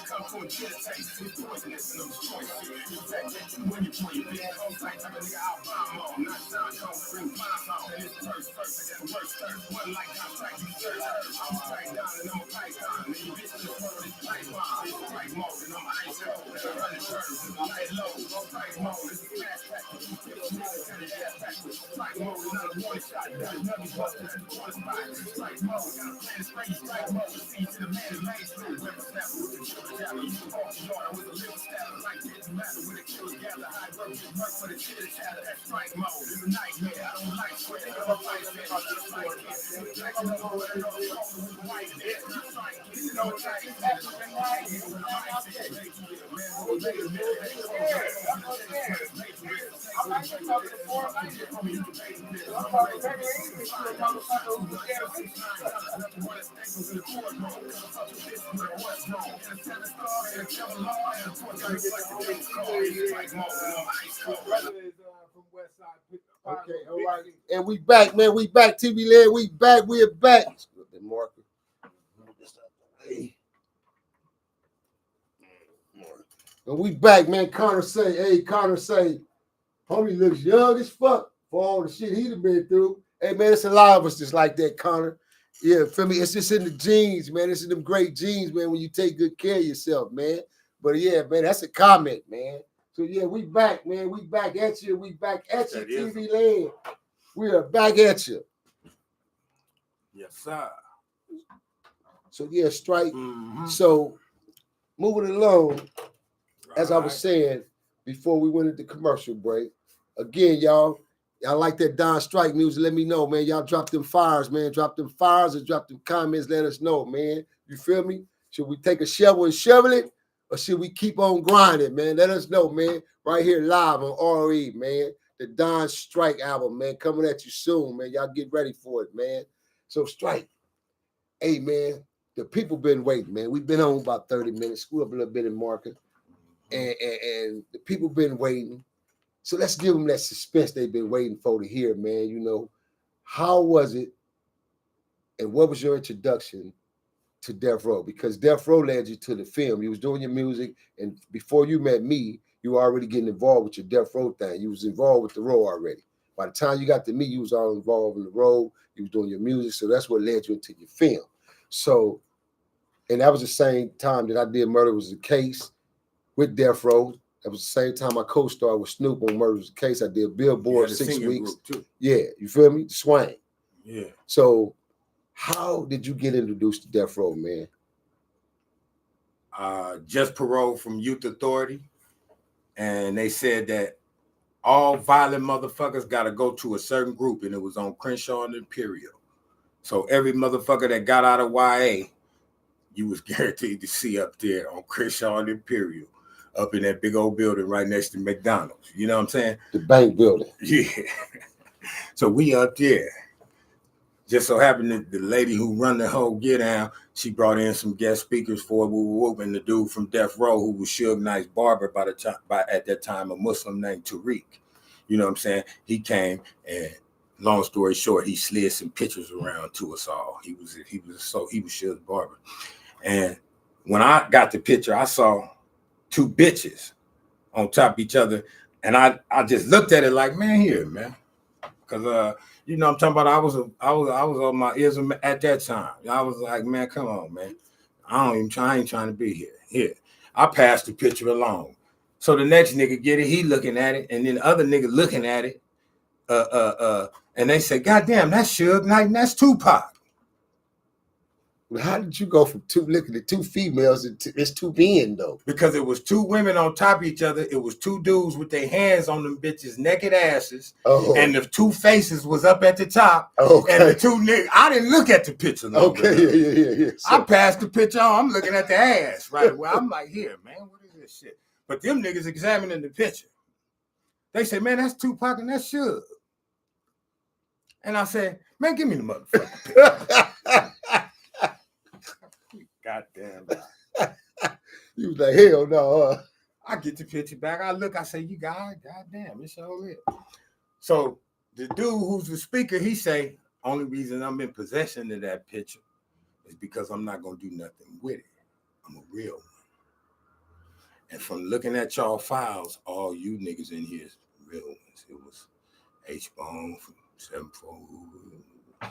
Come to agitate. It's poisonous and I'm destroying shit. In fact, that you when you play it. Big old type of nigga, I'll bomb all. Not John Cone, bring bomb all. And it's first, I got the worst third. One like I'm trying to serve. I'm tight down and I'm a python. And you bitch in the world is pipe bomb. It's pipe mode and I'm ice cold. And I'm running turns and I'm light low. Pipe mode is a fast track. You feel smooth and it's gas backwards. Pipe mode is not a one shot. Got another buster at the one spot. Pipe mode, got a plan to spray you. Pipe mode, see to the man that lays through. Weapon snapper with the killer jabber. You can walk the yard with a little stabber. Like this matter with a killer gather. High work, just work for the chitter chatter. That's strike mode. It's a nightmare. I don't like sweat. I'm a fight man. I just like it. Black and over and over with white. It's not like it. No time. Okay, all right. And we back, man. We back, TV Land. We back. We are back. And we back, man. Connor say, homie looks young as fuck for all the shit he done been through. Hey, man, it's a lot of us just like that, Connor. Yeah, feel me? It's just in the genes, man. It's in them great genes, man, when you take good care of yourself, man. But yeah, man, that's a comment, man. So yeah, we back, man. We back at you. We back at you, TV Land. We are back at you. Yes, sir. So yeah, strike. Mm-hmm. So moving along, as I was Right. saying before we went into commercial break, again, y'all like that Don Strike music, let me know, man. Y'all drop them fires, man. Drop them fires or drop them comments, let us know, man. You feel me? Should we take a shovel and shovel it? Or should we keep on grinding, man? Let us know, man. Right here live on R.O.E, man. The Don Strike album, man. Coming at you soon, man. Y'all get ready for it, man. So Strike, hey, man, the people been waiting, man. We've been on about 30 minutes. Screw up a little bit in market. And the people been waiting. So let's give them that suspense they've been waiting for to hear, man. You know, how was it and what was your introduction to Death Row? Because Death Row led you to the film. You was doing your music, and before you met me, you were already getting involved with your Death Row thing. You was involved with the Row already. By the time you got to me, you was all involved in the Row. You was doing your music, so that's what led you into your film. So, and that was the same time that I did Murder Was the Case with Death Row. That was the same time I co-starred with Snoop on Murder Was the Case. I did Billboard 6 weeks. Too. Yeah, you feel me? Swang. Yeah. So, how did you get introduced to Death Row, man? Just paroled from Youth Authority, and they said that all violent motherfuckers got to go to a certain group, and it was on Crenshaw and Imperial. So every motherfucker that got out of YA, you was guaranteed to see up there on Crenshaw and Imperial, up in that big old building right next to McDonald's. You know what I'm saying? The bank building. Yeah. So we up there. Just so happened that the lady who run the whole get down, she brought in some guest speakers for Whoop, and the dude from Death Row who was Suge Knight's barber at that time, a Muslim named Tariq. You know what I'm saying? He came, and long story short, he slid some pictures around to us all. He was Suge's barber. And when I got the picture, I saw two bitches on top of each other, and I just looked at it like, man, here, man. Because you know, I'm talking about I was on my ears at that time. I was like, man, come on, man. I ain't trying to be here. Here. I passed the picture along. So the next nigga get it, he looking at it, and then the other nigga looking at it. And they say, God damn, that's Suge Knight and that's Tupac. How did you go from looking at two females and it's two men though? Because it was two women on top of each other. It was two dudes with their hands on them bitches' naked asses. Oh. And the two faces was up at the top. Okay. And the two niggas, I didn't look at the picture. Okay, yeah. So, I passed the picture on. I'm looking at the ass right away. I'm like, here, man, what is this shit? But them niggas examining the picture. They say, man, that's Tupac and that's Suge. And I said, man, give me the motherfucking picture. Goddamn. You was like, hell no. I get the picture back. I look, I say, you got it? Goddamn, it's all it. So the dude who's the speaker, he say, only reason I'm in possession of that picture is because I'm not gonna do nothing with it. I'm a real one. And from looking at y'all files, all you niggas in here is real ones. It was H-Bone from 7-4,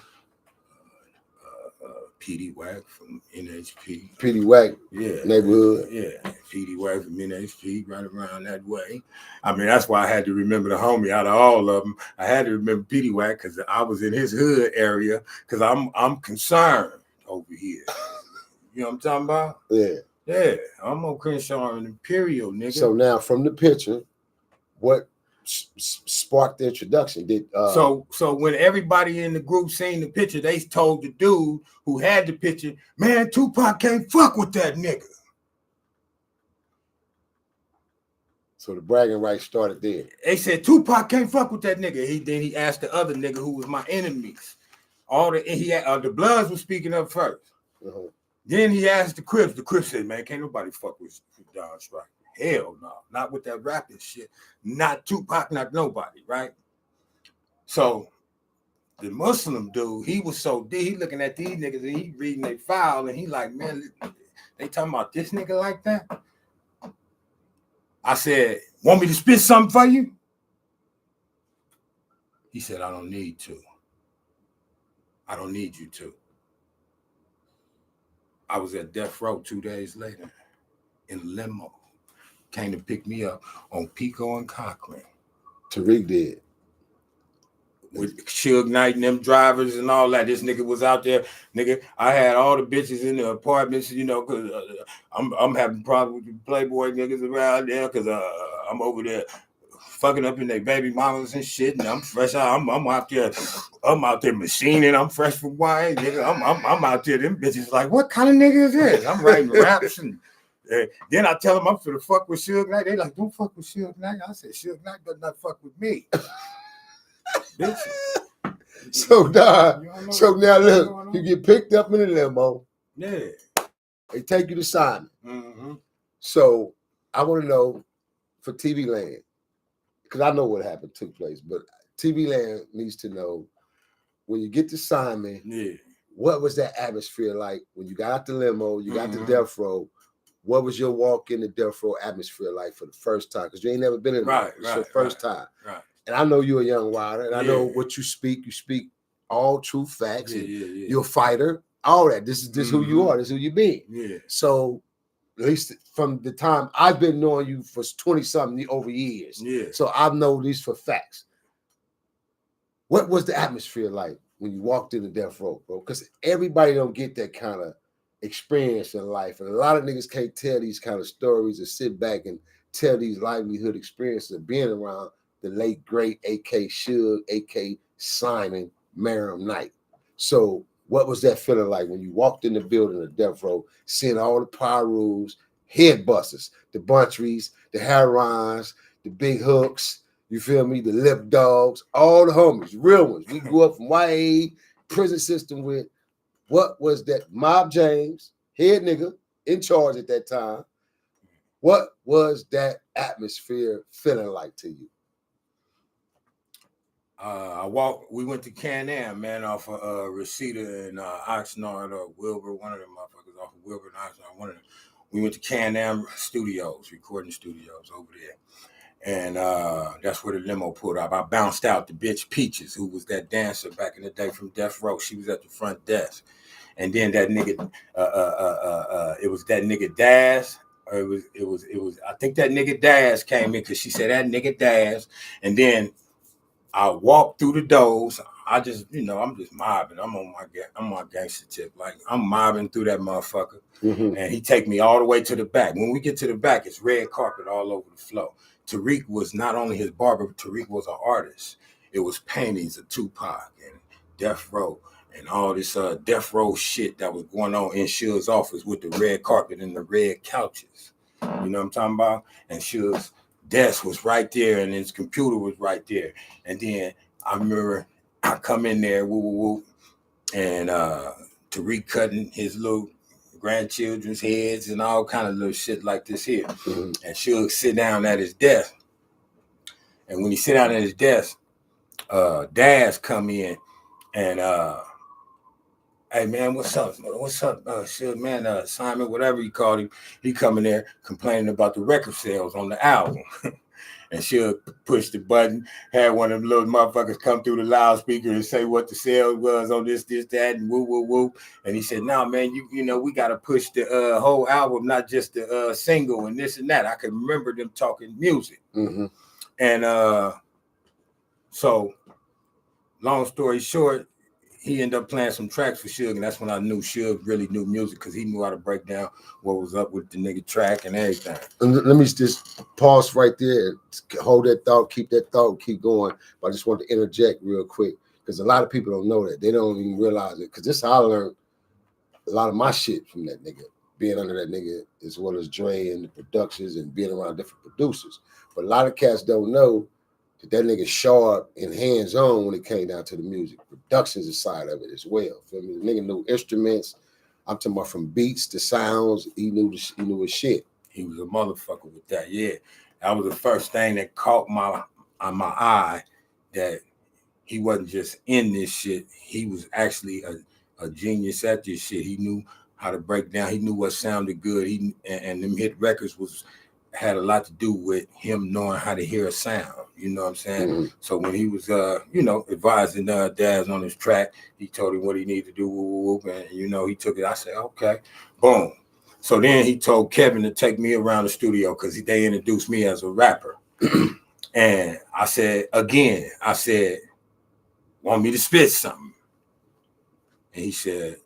PD Wack from NHP. PD Wack, yeah, neighborhood. Yeah, PD Wack from NHP, right around that way. I mean, that's why I had to remember the homie out of all of them. I had to remember PD Wack because I was in his hood area because I'm concerned over here. You know what I'm talking about? Yeah. Yeah, I'm on Crenshaw and Imperial, nigga. So now from the picture, what sparked the introduction? So when everybody in the group seen the picture, they told the dude who had the picture, man, Tupac can't fuck with that nigga. So the bragging rights started there. They said Tupac can't fuck with that nigga. Then he asked the other nigga who was my enemies. The Bloods was speaking up first. Uh-huh. Then he asked the Crips. The Crips said, man, can't nobody fuck with Don Strike. Hell no, not with that rapping shit. Not Tupac, not nobody, right? So the Muslim dude, he was so deep, he looking at these niggas and he reading their file and he like, man, they talking about this nigga like that? I said, want me to spit something for you? He said, I don't need to. I don't need you to. I was at Death Row 2 days later in a limo. Came to pick me up on Pico and Cochran. Tariq did. With Suge Knight and them drivers and all that. This nigga was out there. Nigga, I had all the bitches in the apartments, you know, because I'm having problems with the Playboy niggas around there because I'm over there fucking up in their baby mamas and shit, and I'm fresh out. I'm out there machining. I'm fresh from YA, nigga. I'm out there. Them bitches like, what kind of nigga is this? I'm writing raps and then I tell them I'm finna fuck with Suge Knight. They like, don't fuck with Suge Knight. I said, Suge Knight does not fuck with me. Bitch. So now look, you get picked up in the limo. Yeah. They take you to Simon. Mm-hmm. So I want to know for TV Land, because I know what happened took place, but TV Land needs to know when you get to Simon, what was that atmosphere like when you got out the limo, you got to Death Row? What was your walk in the Death Row atmosphere like for the first time? Because you ain't never been in it. It's your first time. Right. And I know you're a young wilder, and I know what you speak. You speak all true facts. You're a fighter. All that. This is who you are. This is who you be. Yeah. So at least from the time I've been knowing you for 20-something over years. Yeah. So I know these for facts. What was the atmosphere like when you walked in the Death Row, bro? Because everybody don't get that kind of experience in life. And a lot of niggas can't tell these kind of stories or sit back and tell these livelihood experiences of being around the late, great A.K. Suge, A.K. Simon, Merriam Knight. So what was that feeling like when you walked in the building of Death Row, seeing all the power rules, head busters, the Buncheries, the Harrons, the Big Hooks, you feel me, the Lip Dogs, all the homies, real ones. We grew up from YA, prison system with. What was that? Mob James, head nigga, in charge at that time. What was that atmosphere feeling like to you? We went to Can-Am, man, off of Reseda and Oxnard or Wilbur, one of them motherfuckers off of Wilbur and Oxnard, one of them. We went to Can-Am studios, recording studios over there. And that's where the limo pulled up. I bounced out the bitch Peaches, who was that dancer back in the day from Death Row. She was at the front desk. And then that nigga, it was that nigga Daz. Or it was. I think that nigga Daz came in because she said that nigga Daz. And then I walked through the doors. I just, I'm just mobbing. I'm on my gangster tip. Like I'm mobbing through that motherfucker. Mm-hmm. And he take me all the way to the back. When we get to the back, it's red carpet all over the floor. Tariq was not only his barber, but Tariq was an artist. It was paintings of Tupac and Death Row and all this Death Row shit that was going on in Suge's office with the red carpet and the red couches. You know what I'm talking about? And Suge's desk was right there and his computer was right there. And then I remember I come in there, and Tariq cutting his little grandchildren's heads and all kind of little shit like this here. Mm-hmm. And Suge sit down at his desk. And when he sit down at his desk, Daz come in and Hey man, what's up? What's up? Shit, man, Simon, whatever you called him, he coming there complaining about the record sales on the album. And she'll push the button, had one of them little motherfuckers come through the loudspeaker and say what the sales was on this, that, and woo, woo, woo. And he said, "No, man, you know, we got to push the whole album, not just the single and this and that." I can remember them talking music. Mm-hmm. And so, long story short, he ended up playing some tracks for Suge, and that's when I knew Suge really knew music because he knew how to break down what was up with the nigga track and everything. And let me just pause right there. Hold that thought, keep keep going. But I just want to interject real quick because a lot of people don't know that. They don't even realize it because this is how I learned a lot of my shit from that nigga, being under that nigga as well as Dre and the productions and being around different producers. But a lot of cats don't know that nigga sharp and hands-on when it came down to the music. Productions aside of it as well. Feel me? The nigga knew instruments. I'm talking about from beats to sounds. He knew his shit. He was a motherfucker with that. Yeah. That was the first thing that caught my eye, that he wasn't just in this shit. He was actually a genius at this shit. He knew how to break down. He knew what sounded good. And them hit records had a lot to do with him knowing how to hear a sound. You know what I'm saying? Mm-hmm. So when he was, advising Daz on his track, he told him what he needed to do, whoop, and, he took it. I said, okay, boom. So then he told Kevin to take me around the studio because they introduced me as a rapper. And I said, want me to spit something? And he said,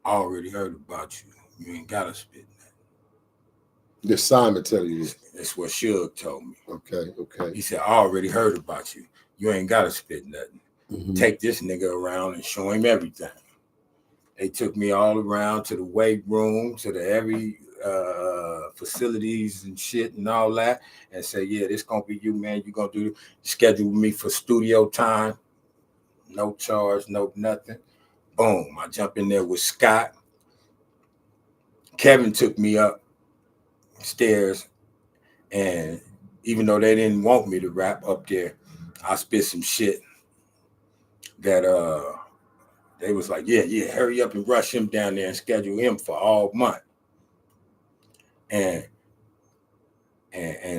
I already heard about you. You ain't got to spit that. Did Simon tell you this? That's what Suge told me. Okay. He said, I already heard about you. You ain't got to spit nothing. Mm-hmm. Take this nigga around and show him everything. They took me all around to the weight room, to the every facilities and shit and all that, and say, yeah, this gonna be you, man. You gonna do schedule me for studio time, no charge, no nothing. Boom, I jump in there with Scott. Kevin took me upstairs, and even though they didn't want me to rap up there, I spit some shit that they was like, yeah, hurry up and rush him down there and schedule him for all month. And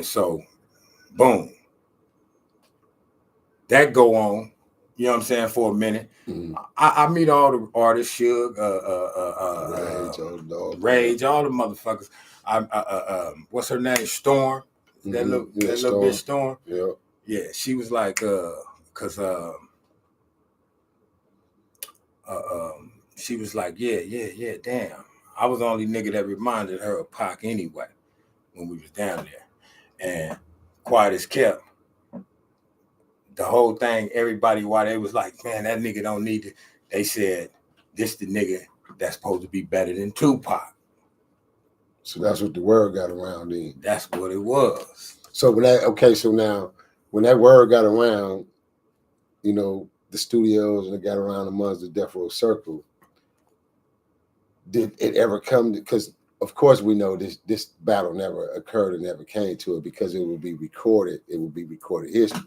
so, boom. That go on, you know what I'm saying, for a minute. Mm-hmm. I meet all the artists, Suge, Rage, all the motherfuckers. What's her name? Storm. Mm-hmm. That little bitch Storm. Yeah, she was like, she was like, yeah, damn. I was the only nigga that reminded her of Pac anyway when we was down there. And quiet as kept. The whole thing, everybody, while they was like, man, that nigga don't need it. They said, this the nigga that's supposed to be better than Tupac. So that's what the word got around then. That's what it was. So now when that word got around, the studios and it got around amongst the Death Row circle, did it ever come to, because of course we know this battle never occurred and never came to it because it would be recorded history.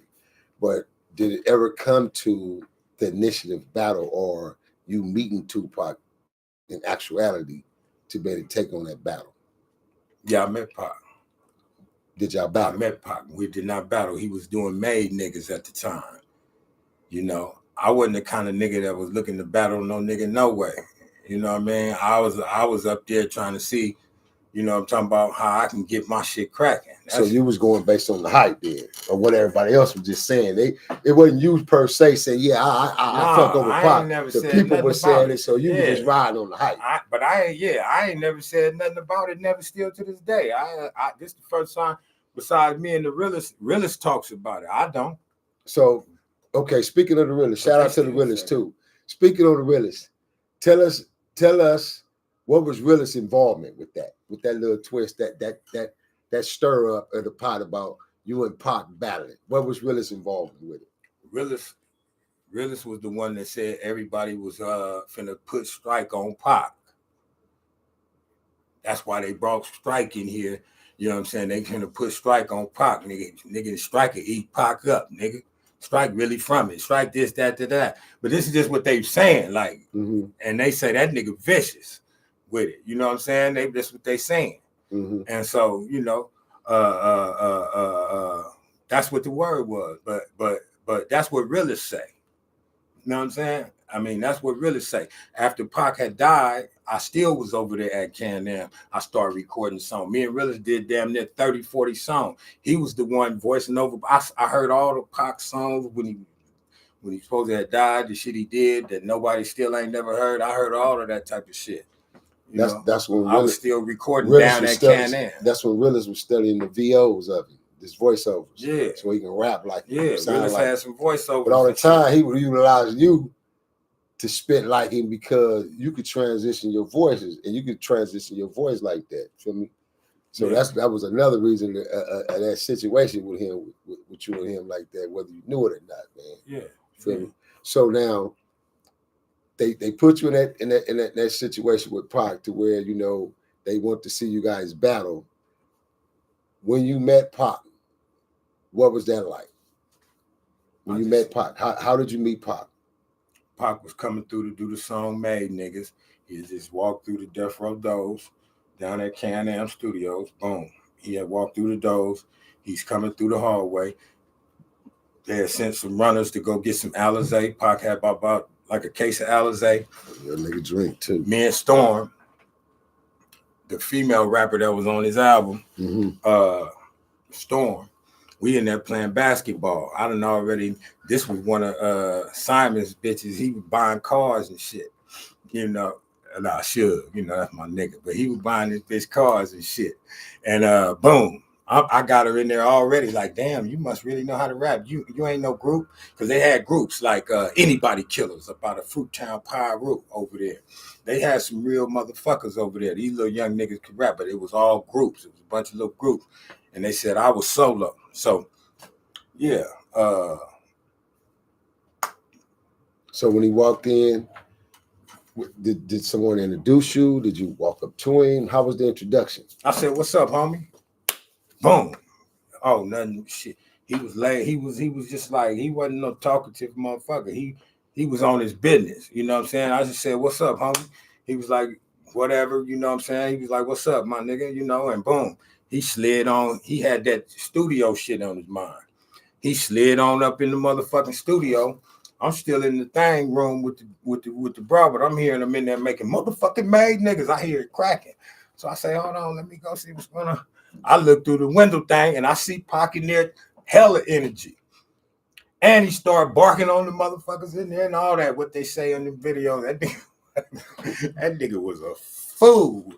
But did it ever come to the initiative battle or you meeting Tupac in actuality to be able to take on that battle? Yeah, I met Pac. Did y'all battle? I met Pac. We did not battle. He was doing made niggas at the time. I wasn't the kind of nigga that was looking to battle no nigga no way. You know what I mean? I was up there trying to see, I'm talking about how I can get my shit cracking. So you was going based on the hype then, or what everybody else was just saying. It wasn't you per se saying, yeah, I fuck over Pac. The people were saying it, so you were just riding on the hype. I ain't never said nothing about it, never still to this day. This is the first time besides me and the realist talks about it. I don't. So, okay, speaking of the realist, shout out to the realist too. Speaking of the realist, tell us what was realist involvement with that little twist, that stir up of the pot about you and Pac battling. What was realist involvement with it? Realist was the one that said everybody was finna put strike on Pac. That's why they brought strike in here. You know what I'm saying? They finna put strike on Pac, nigga. Nigga, strike it, eat Pac up, nigga. Strike really from it. Strike this, that. But this is just what they saying, like, and they say that nigga vicious with it. You know what I'm saying? That's what they saying. And so, you know, that's what the word was. But that's what realists say. You know what I'm saying? I mean, that's what realists say. After Pac had died, I still was over there at Can-Am. I started recording songs. Me and Realist did damn near 30, 40 songs. He was the one voicing over. I heard all the Pac songs when he supposed to have died, the shit he did that nobody still ain't never heard. I heard all of that type of shit. That's when I was still recording down at Can-Am. That's when Realist was studying the VOs of it. His voiceovers. Yeah. So he can rap like him. Yeah, Realist had some voiceovers. But all the time, he would utilize you to spit like him because you could transition your voices and you could transition your voice like that. Feel me? So that was another reason that situation with him, with you and him like that, whether you knew it or not, man. Yeah. Feel me? So now they put you in that situation with Pac to where, you know, they want to see you guys battle. When you met Pac, what was that like? When you met Pac, how did you meet Pac? Pac was coming through to do the song Made Niggas. He just walked through the Death Row doors down at Can-Am Studios. Boom. He had walked through the doors. He's coming through the hallway. They had sent some runners to go get some Alizé. Pac had about like a case of Alizé. Your nigga drink too. Me and Storm, the female rapper that was on his album, Storm, we in there playing basketball. I done already, this was one of Simon's bitches. He was buying cars and shit. You know, and I should, you know, that's my nigga. But he was buying this bitch cars and shit. And boom, I got her in there already. Like, damn, you must really know how to rap. You ain't no group. Because they had groups like Anybody Killers about a Fruittown Pyro over there. They had some real motherfuckers over there. These little young niggas could rap, but it was all groups. It was a bunch of little groups. And they said I was solo. So, yeah. So when he walked in, did someone introduce you? Did you walk up to him? How was the introduction? I said, "What's up, homie?" Boom. Oh, nothing. Shit. He was late. He was just like, he wasn't no talkative motherfucker. He was on his business. You know what I'm saying? I just said, "What's up, homie?" He was like, "Whatever." You know what I'm saying? He was like, "What's up, my nigga?" You know, and boom, he slid on. He had that studio shit on his mind. He slid on up in the motherfucking studio. I'm still in the thing room with the bro, but I'm hearing him in there making motherfucking Made Niggas. I hear it cracking. So I say, hold on, let me go see what's going on. I look through the window thing and I see Pac in there, hella energy. And he started barking on the motherfuckers in there and all that, what they say on the video. That nigga was a fool.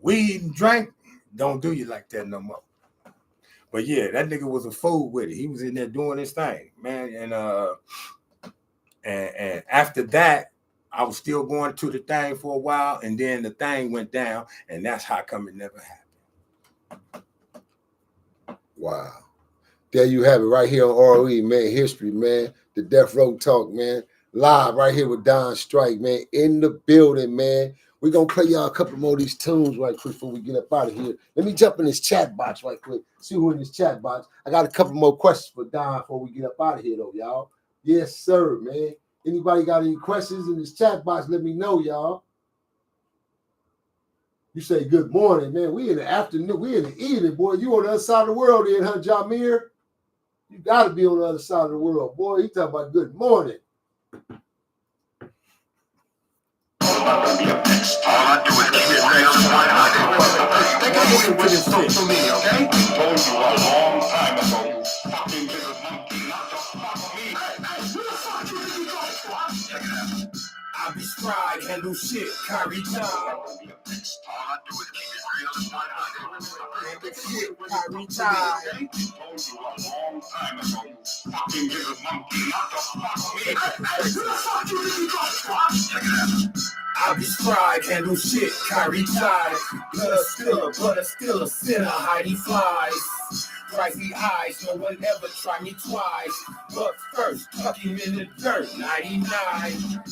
Weed and drink don't do you like that no more. But yeah, that nigga was a fool with it. He was in there doing his thing, man. And after that, I was still going to the thing for a while, and then the thing went down, and that's how come it never happened. Wow. There you have it right here on R.O.E, man. History, man. The Death Row Talk, man. Live right here with Don Strike, man. In the building, man. We're going to play y'all a couple more of these tunes right quick before we get up out of here. Let me jump in this chat box right quick. See who in this chat box. I got a couple more questions for Don before we get up out of here, though, y'all. Yes, sir, man. Anybody got any questions in this chat box, let me know, y'all. You say good morning, man. We in the afternoon. We in the evening, boy. You on the other side of the world then, huh, Jamir? You got to be on the other side of the world, boy. He talking about good morning. All I do is keep it real. They can listen to this shit to me, okay? Told you a long time ago, you fucking little monkey, not to fuck me. Hey, who the fuck you think you go for? I be stride, handle shit, carry time. All I do is keep it real. Handle shit, carry time. Told you a long time ago, you fucking little monkey, not to fuck me. Hey, who the fuck you think you go for? I be stride, handle shit, carry time. But still a sinner, Heidi flies. Pricey eyes, no one ever tried me twice. But first, tuck him in the dirt, 99.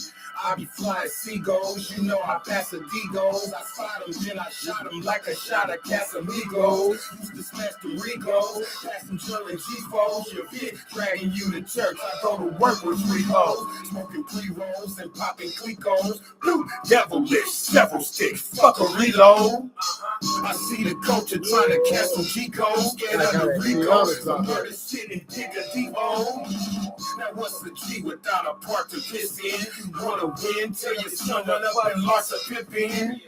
I be flying seagulls, you know how Pasadena goes. I spot him, then I shot him like a shot of Casamigos. Used to smash the Regos, passenger and G-Foes. Your bitch dragging you to church. I go to work with 3 hoes, smoking pre-rolls and popping Clicos. Blue devilish, several sticks, fuck a reload. I see the culture trying to cancel G-Codes. Scared of the Regos, I'm murder shit and dig a deep hole. Now what's the G without a part to piss in? You wanna win till your son run up and lost a pip in?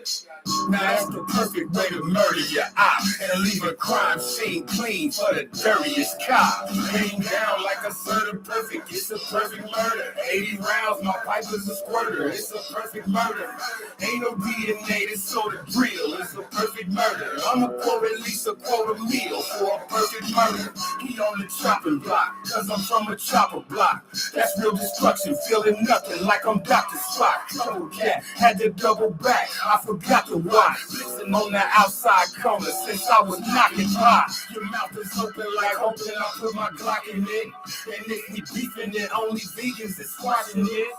Now that's the perfect way to murder your eye and leave a crime scene clean for the dirtiest cop. Laying down like a certain perfect, it's a perfect murder. 80 rounds, my pipe is a squirter, it's a perfect murder. Ain't no DNA, this sort of drill, it's a perfect murder. I'ma pour at least a quarter meal for a perfect murder. He on the chopping block, cause I'm from a chopper block. That's real destruction, feeling nothing like I'm Dr. Spock. Trouble cat, had to double back, I forgot to watch. Listen on the outside corner since I was knocking by. Your mouth is open like hoping I put my Glock in it. And if we beefing it, only vegans is squashing it.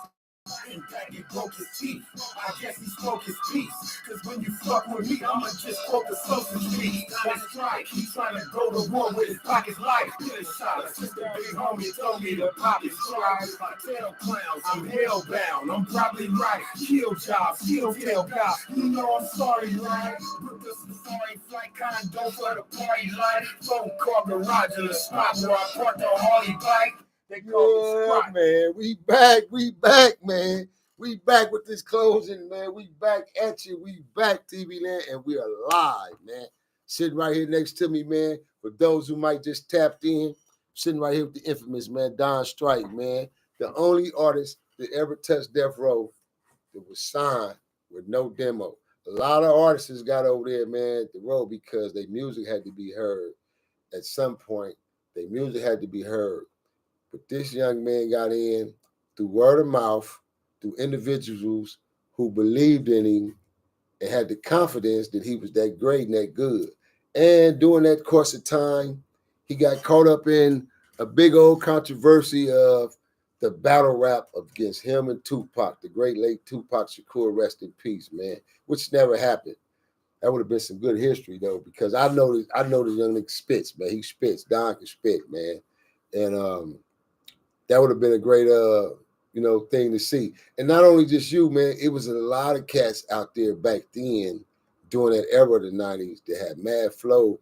And Daddy broke his teeth. I guess he spoke his piece. Cause when you fuck with me, I'ma just quote the social speech. That's right, he's trying to go to war with his pockets light. Get a shot. A sister big homie told me to pop his fries. I tell clowns, I'm hellbound. I'm probably right. Kill jobs, kill tail God. You know I'm sorry, right? Put the safari flight condo for the party light. Phone car garage in the spot where I parked the Harley bike. Yeah, man, we back, man. We back with this closing, man. We back at you. We back, TV Land, and we are live, man. Sitting right here next to me, man. For those who might just tapped in, sitting right here with the infamous, man, Don Strike, man. The only artist that ever touched Death Row that was signed with no demo. A lot of artists got over there, man, at the road because their music had to be heard. At some point, their music had to be heard. But this young man got in through word of mouth, through individuals who believed in him and had the confidence that he was that great and that good. And during that course of time, he got caught up in a big old controversy of the battle rap against him and Tupac, the great late Tupac Shakur, rest in peace, man, which never happened. That would have been some good history, though, because I know the young nigga spits, man. He spits. Don can spit, man. And that would have been a great, thing to see. And not only just you, man, it was a lot of cats out there back then during that era of the 90s that had mad flow.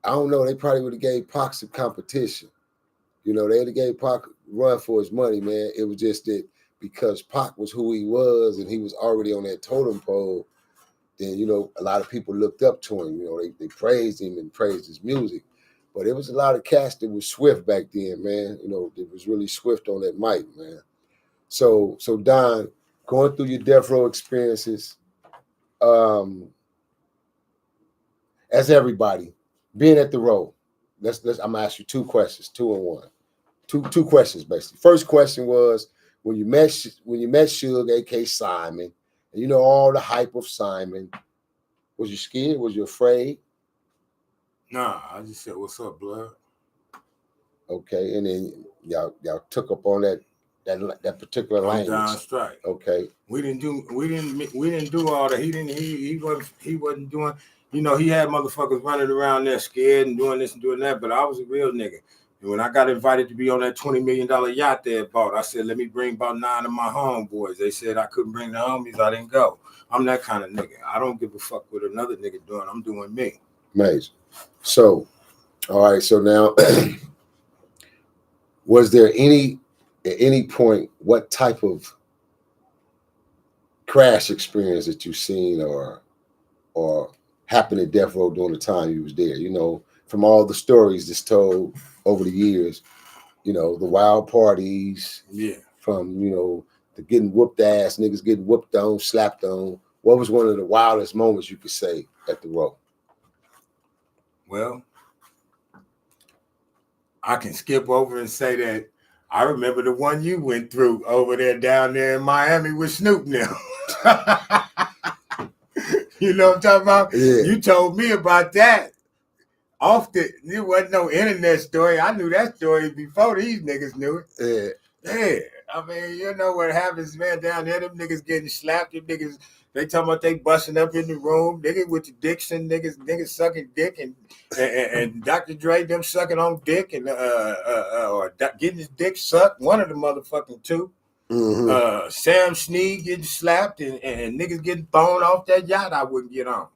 I don't know. They probably would have gave Pac some competition. You know, they'd have gave Pac a run for his money, man. It was just that because Pac was who he was and he was already on that totem pole, then, a lot of people looked up to him. They praised him and praised his music. But it was a lot of cats that was swift back then, man. It was really swift on that mic, man. So Don, going through your Death Row experiences, as everybody, being at the row, I'm gonna ask you 2 questions, 2 in 1. Two questions basically. First question was when you met Suge, aka Simon, and all the hype of Simon. Was you scared? Was you afraid? Nah, I just said, "What's up, blood?" Okay, and then y'all took up on that particular language. Don Strike. Okay. We didn't do all that. He wasn't doing. He had motherfuckers running around there scared and doing this and doing that. But I was a real nigga. And when I got invited to be on that $20 million yacht they had bought, I said, let me bring about 9 of my homeboys. They said I couldn't bring the homies. I didn't go. I'm that kind of nigga. I don't give a fuck what another nigga doing. I'm doing me. Amazing. So, all right. So now, was there at any point, what type of crash experience that you seen or happened at Death Row during the time you was there? From all the stories that's told over the years, the wild parties. Yeah. From, the getting whooped ass, niggas getting whooped on, slapped on. What was one of the wildest moments you could say at the Row? Well, I can skip over and say that I remember the one you went through over there down there in Miami with Snoop now. You know what I'm talking about? Yeah. You told me about that. There wasn't no internet story. I knew that story before these niggas knew it. Yeah. I mean, you know what happens, man, down there, them niggas getting slapped, them niggas, they talking about they busting up in the room, niggas with the Dixon, niggas sucking dick, and Dr. Dre, them sucking on dick, and or getting his dick sucked, one of the motherfucking two. Mm-hmm. Sam Snead getting slapped, and niggas getting thrown off that yacht I wouldn't get on.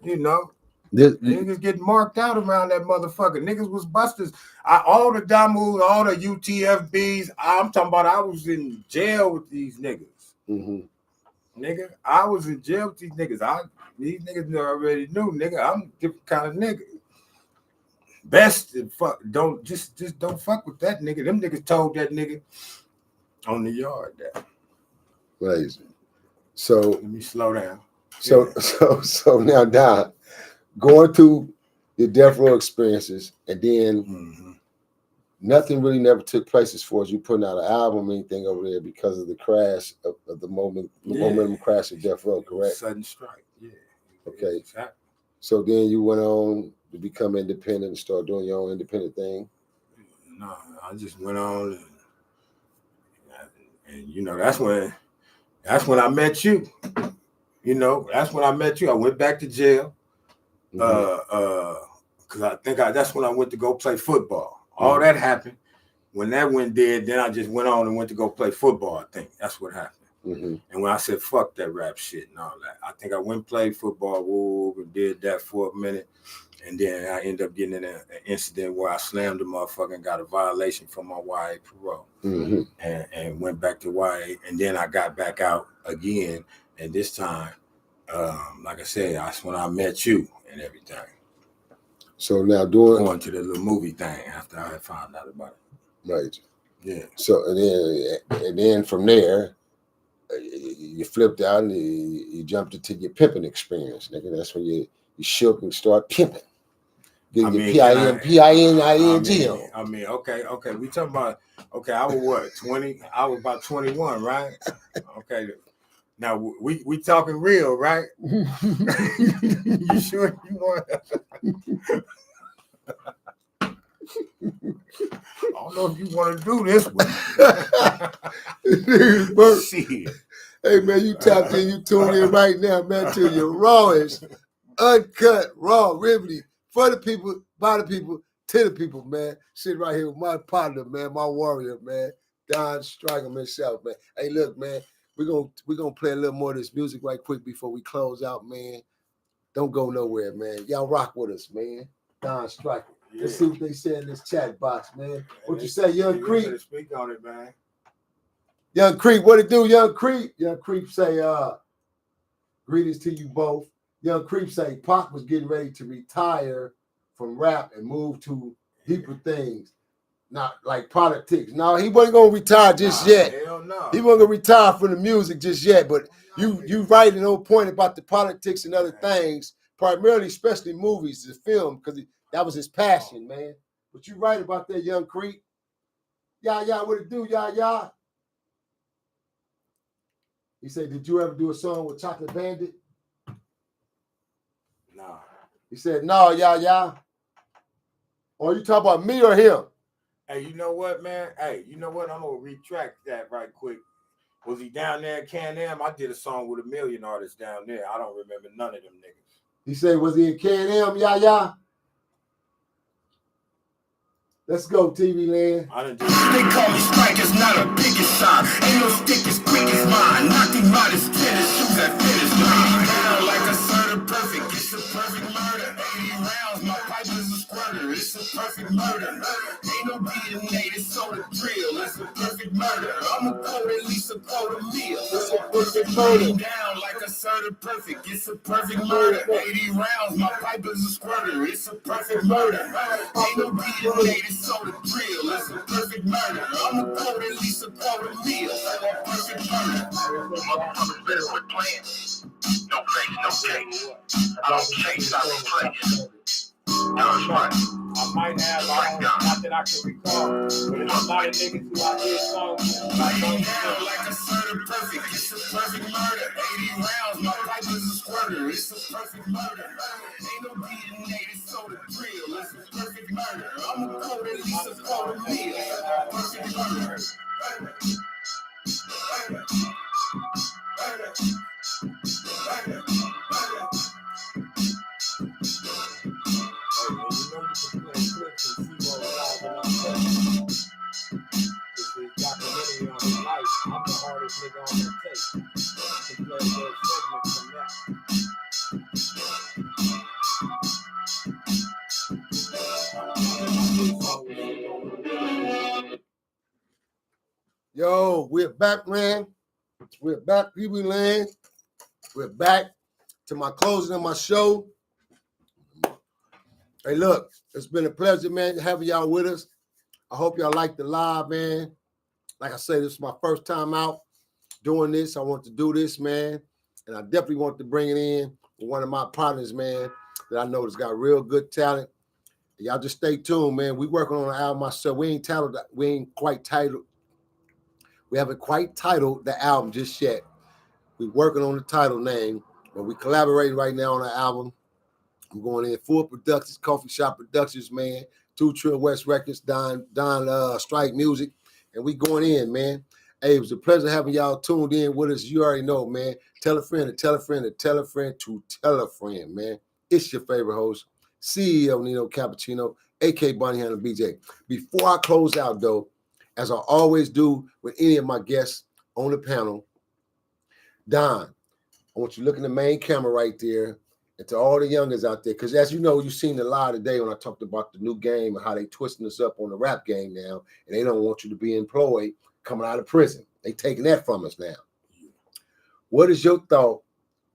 You know? Niggas getting marked out around that motherfucker. Niggas was busters. All the Damus, all the UTFBs, I'm talking about I was in jail with these niggas. Mm-hmm. Nigga, I was in jail with these niggas. These niggas already knew, nigga, I'm a different kind of nigga. Best fuck, don't fuck with that nigga. Them niggas told that nigga on the yard that. Crazy. So let me slow down. So now, Don, going through your death row experiences, and then nothing really never took place as far as you putting out an album or anything over there because of the crash of the momentum crash of death row, correct? Sudden strike, yeah. Okay. Exactly. So then you went on to become independent and start doing your own independent thing? No, I just went on and you know, that's when I met you. You know, that's when I met you. I went back to jail. Because I think that's when I went to go play football. All that happened. When that went dead, then I just went on and went to go play football, I think. That's what happened. And when I said, fuck that rap shit and all that, I think I went and played football, and did that for a minute. And then I ended up getting in an incident where I slammed a motherfucker and got a violation from my YA parole. And went back to YA. And then I got back out again. And this time, like I said, that's when I met you and everything. So now going to the little movie thing after I found out about it. Right. Yeah. So and then from there, you flipped out and you jumped into your pimping experience, nigga. That's when you shook and start pimping. Getting your PIN-ING on. I mean, okay. We talking about, I was what, 20? I was about 21, right? Okay. Now we talking real, right? You sure you want? I don't know if you want to do this one. Shit. Hey man, you tapped in, you tuned in right now, man, to your rawest, uncut, raw remedy for the people, by the people, to the people, man. Sit right here with my partner, man, my warrior, man, Don Striker himself, man. Hey, look, man. We're gonna play a little more of this music right quick before we close out, man. Don't go nowhere, man. Y'all rock with us, man. Don Striker. Yeah. Let's see what they say in this chat box, man. What you say, Young Creep? Speak on it, man. Young Creep, what it do, Young Creep? Young Creep say, greetings to you both. Young Creep say Pac was getting ready to retire from rap and move to deeper things. Not like politics. No, he wasn't gonna retire just yet. Hell no. He wasn't gonna retire from the music just yet. But you right in no point about the politics and other things, primarily, especially movies, the film, because that was his passion, man. But you right about that, Young Creek. Yeah, what it do, yeah. He said, did you ever do a song with Chocolate Bandit? No. He said, no, yeah. Or you talking about me or him? Hey, you know what, man? Hey, you know what? I'm going to retract that right quick. Was he down there at Can-Am? I did a song with a million artists down there. I don't remember none of them niggas. He said, was he in Can-Am? Yeah. Let's go, TV land. They call me strikers, not a biggest sign. Ain't no stick as quick as mine. Knock him out his tennis shoes that finish. Laying down like a certain perfect. It's a perfect murder. 80 rounds, my pipe is a squirter. It's a perfect murder. Ain't no beating native, so the drill. It's a perfect murder. I'ma quote at least a quote a meal. It's a perfect murder. Laying down like a certain perfect. It's a perfect murder. 80 rounds, my pipe is a squirter. It's a perfect murder. Ain't no beating native. So the drill, it's a perfect murder. I'ma quote at least a quote a meal. A perfect murder. Motherfuckers better quit playing. No face, no case. I don't chase, I replace. That's right. I might have, not that I can recall, but there's a lot of niggas who I did songs like a certain perfect, it's a perfect murder. 80 rounds, my pipe is a squirter. It's a perfect murder. Ain't no beating native, so the drill. Documentary on his life. I'm the hardest nigga on that tape. You can play a little segment from that. Yo, we're back, man. We're back, Pee-wee Land. We're back to my closing of my show. Hey, look, it's been a pleasure, man, having y'all with us. I hope y'all like the live, man. Like I said, this is my first time out doing this. I want to do this, man. And I definitely want to bring it in with one of my partners, man, that I know has got real good talent. Y'all just stay tuned, man. We working on an album myself. We haven't quite titled the album just yet. We're working on the title name, but we collaborating right now on the album. I'm going in full productions, coffee shop productions, man. 2 Trill West Records, Don Strike Music, and we going in, man. Hey, it was a pleasure having y'all tuned in with us. You already know, man. Tell a friend to tell a friend to tell a friend to tell a friend, man. It's your favorite host, CEO Nino Cappucino, a.k.a. Bonnie Hunter BJ. Before I close out, though, as I always do with any of my guests on the panel, Don, I want you to look in the main camera right there. And to all the youngers out there, because as you know, you've seen the live today when I talked about the new game and how they twisting us up on the rap game now, and they don't want you to be employed coming out of prison. They taking that from us now. What is your thought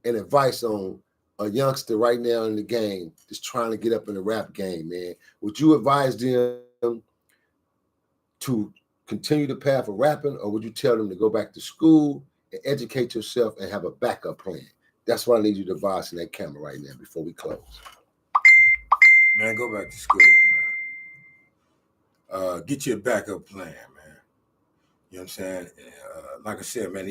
and advice on a youngster right now in the game that's trying to get up in the rap game, man? Would you advise them to continue the path of rapping, or would you tell them to go back to school and educate yourself and have a backup plan? That's what I need you to advise in that camera right now before we close. Man, go back to school, man. Get you a backup plan, man. You know what I'm saying? Like I said, man,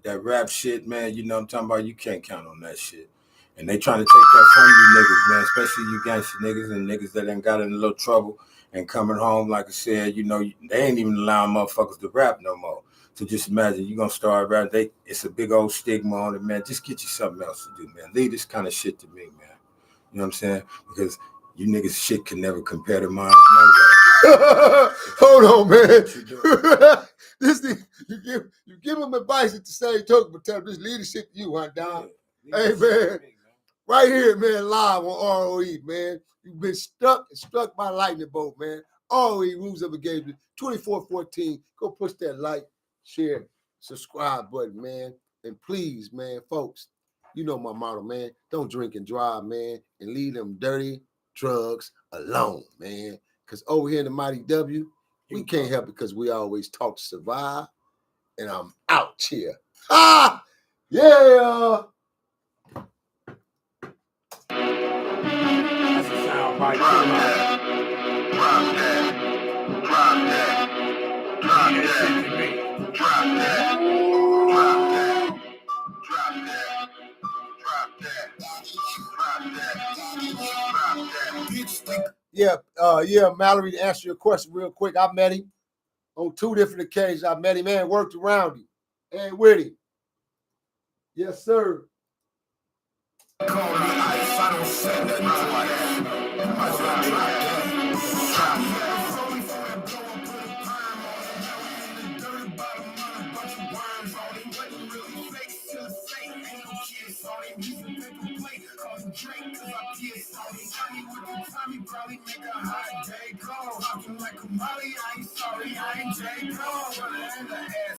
that rap shit, man, you know what I'm talking about? You can't count on that shit. And they trying to take that from you niggas, man, especially you gangster niggas and niggas that ain't got in a little trouble and coming home, like I said, you know, they ain't even allowing motherfuckers to rap no more. So just imagine you gonna start rapping. It's a big old stigma on it, man. Just get you something else to do, man. Leave this kind of shit to me, man. You know what I'm saying? Because you niggas shit can never compare to mine. No way. Hold on, man. This thing, you give him advice at the same token, but tell him this leadership to you, huh, Don? Yeah, hey, man. Right here, man, live on R.O.E, man. You've been struck by lightning bolt, man. R.O.E, rules of engagement, 2414. Go push that like, share, subscribe button, man. And please, man, folks, you know my motto, man. Don't drink and drive, man, and leave them dirty drugs alone, man. Because over here in the Mighty W, we can't help it because we always talk to survive. And I'm out here. Ah! Yeah! That's a sound bite. Drop that. Drop that. Drop that. Drop that. Drop that. Drop that. Drop that. Drop that. Drop that. Bitch, Yeah, Mallory, to answer your question real quick, I met him on 2 different occasions. I met him and worked around him and with him. Yes, sir. call me ice, I don't say nothing to my ass. I said, drop that. Drop that. Probably make a hot day cold. Talking like a molly, I ain't sorry, I ain't J. Cole.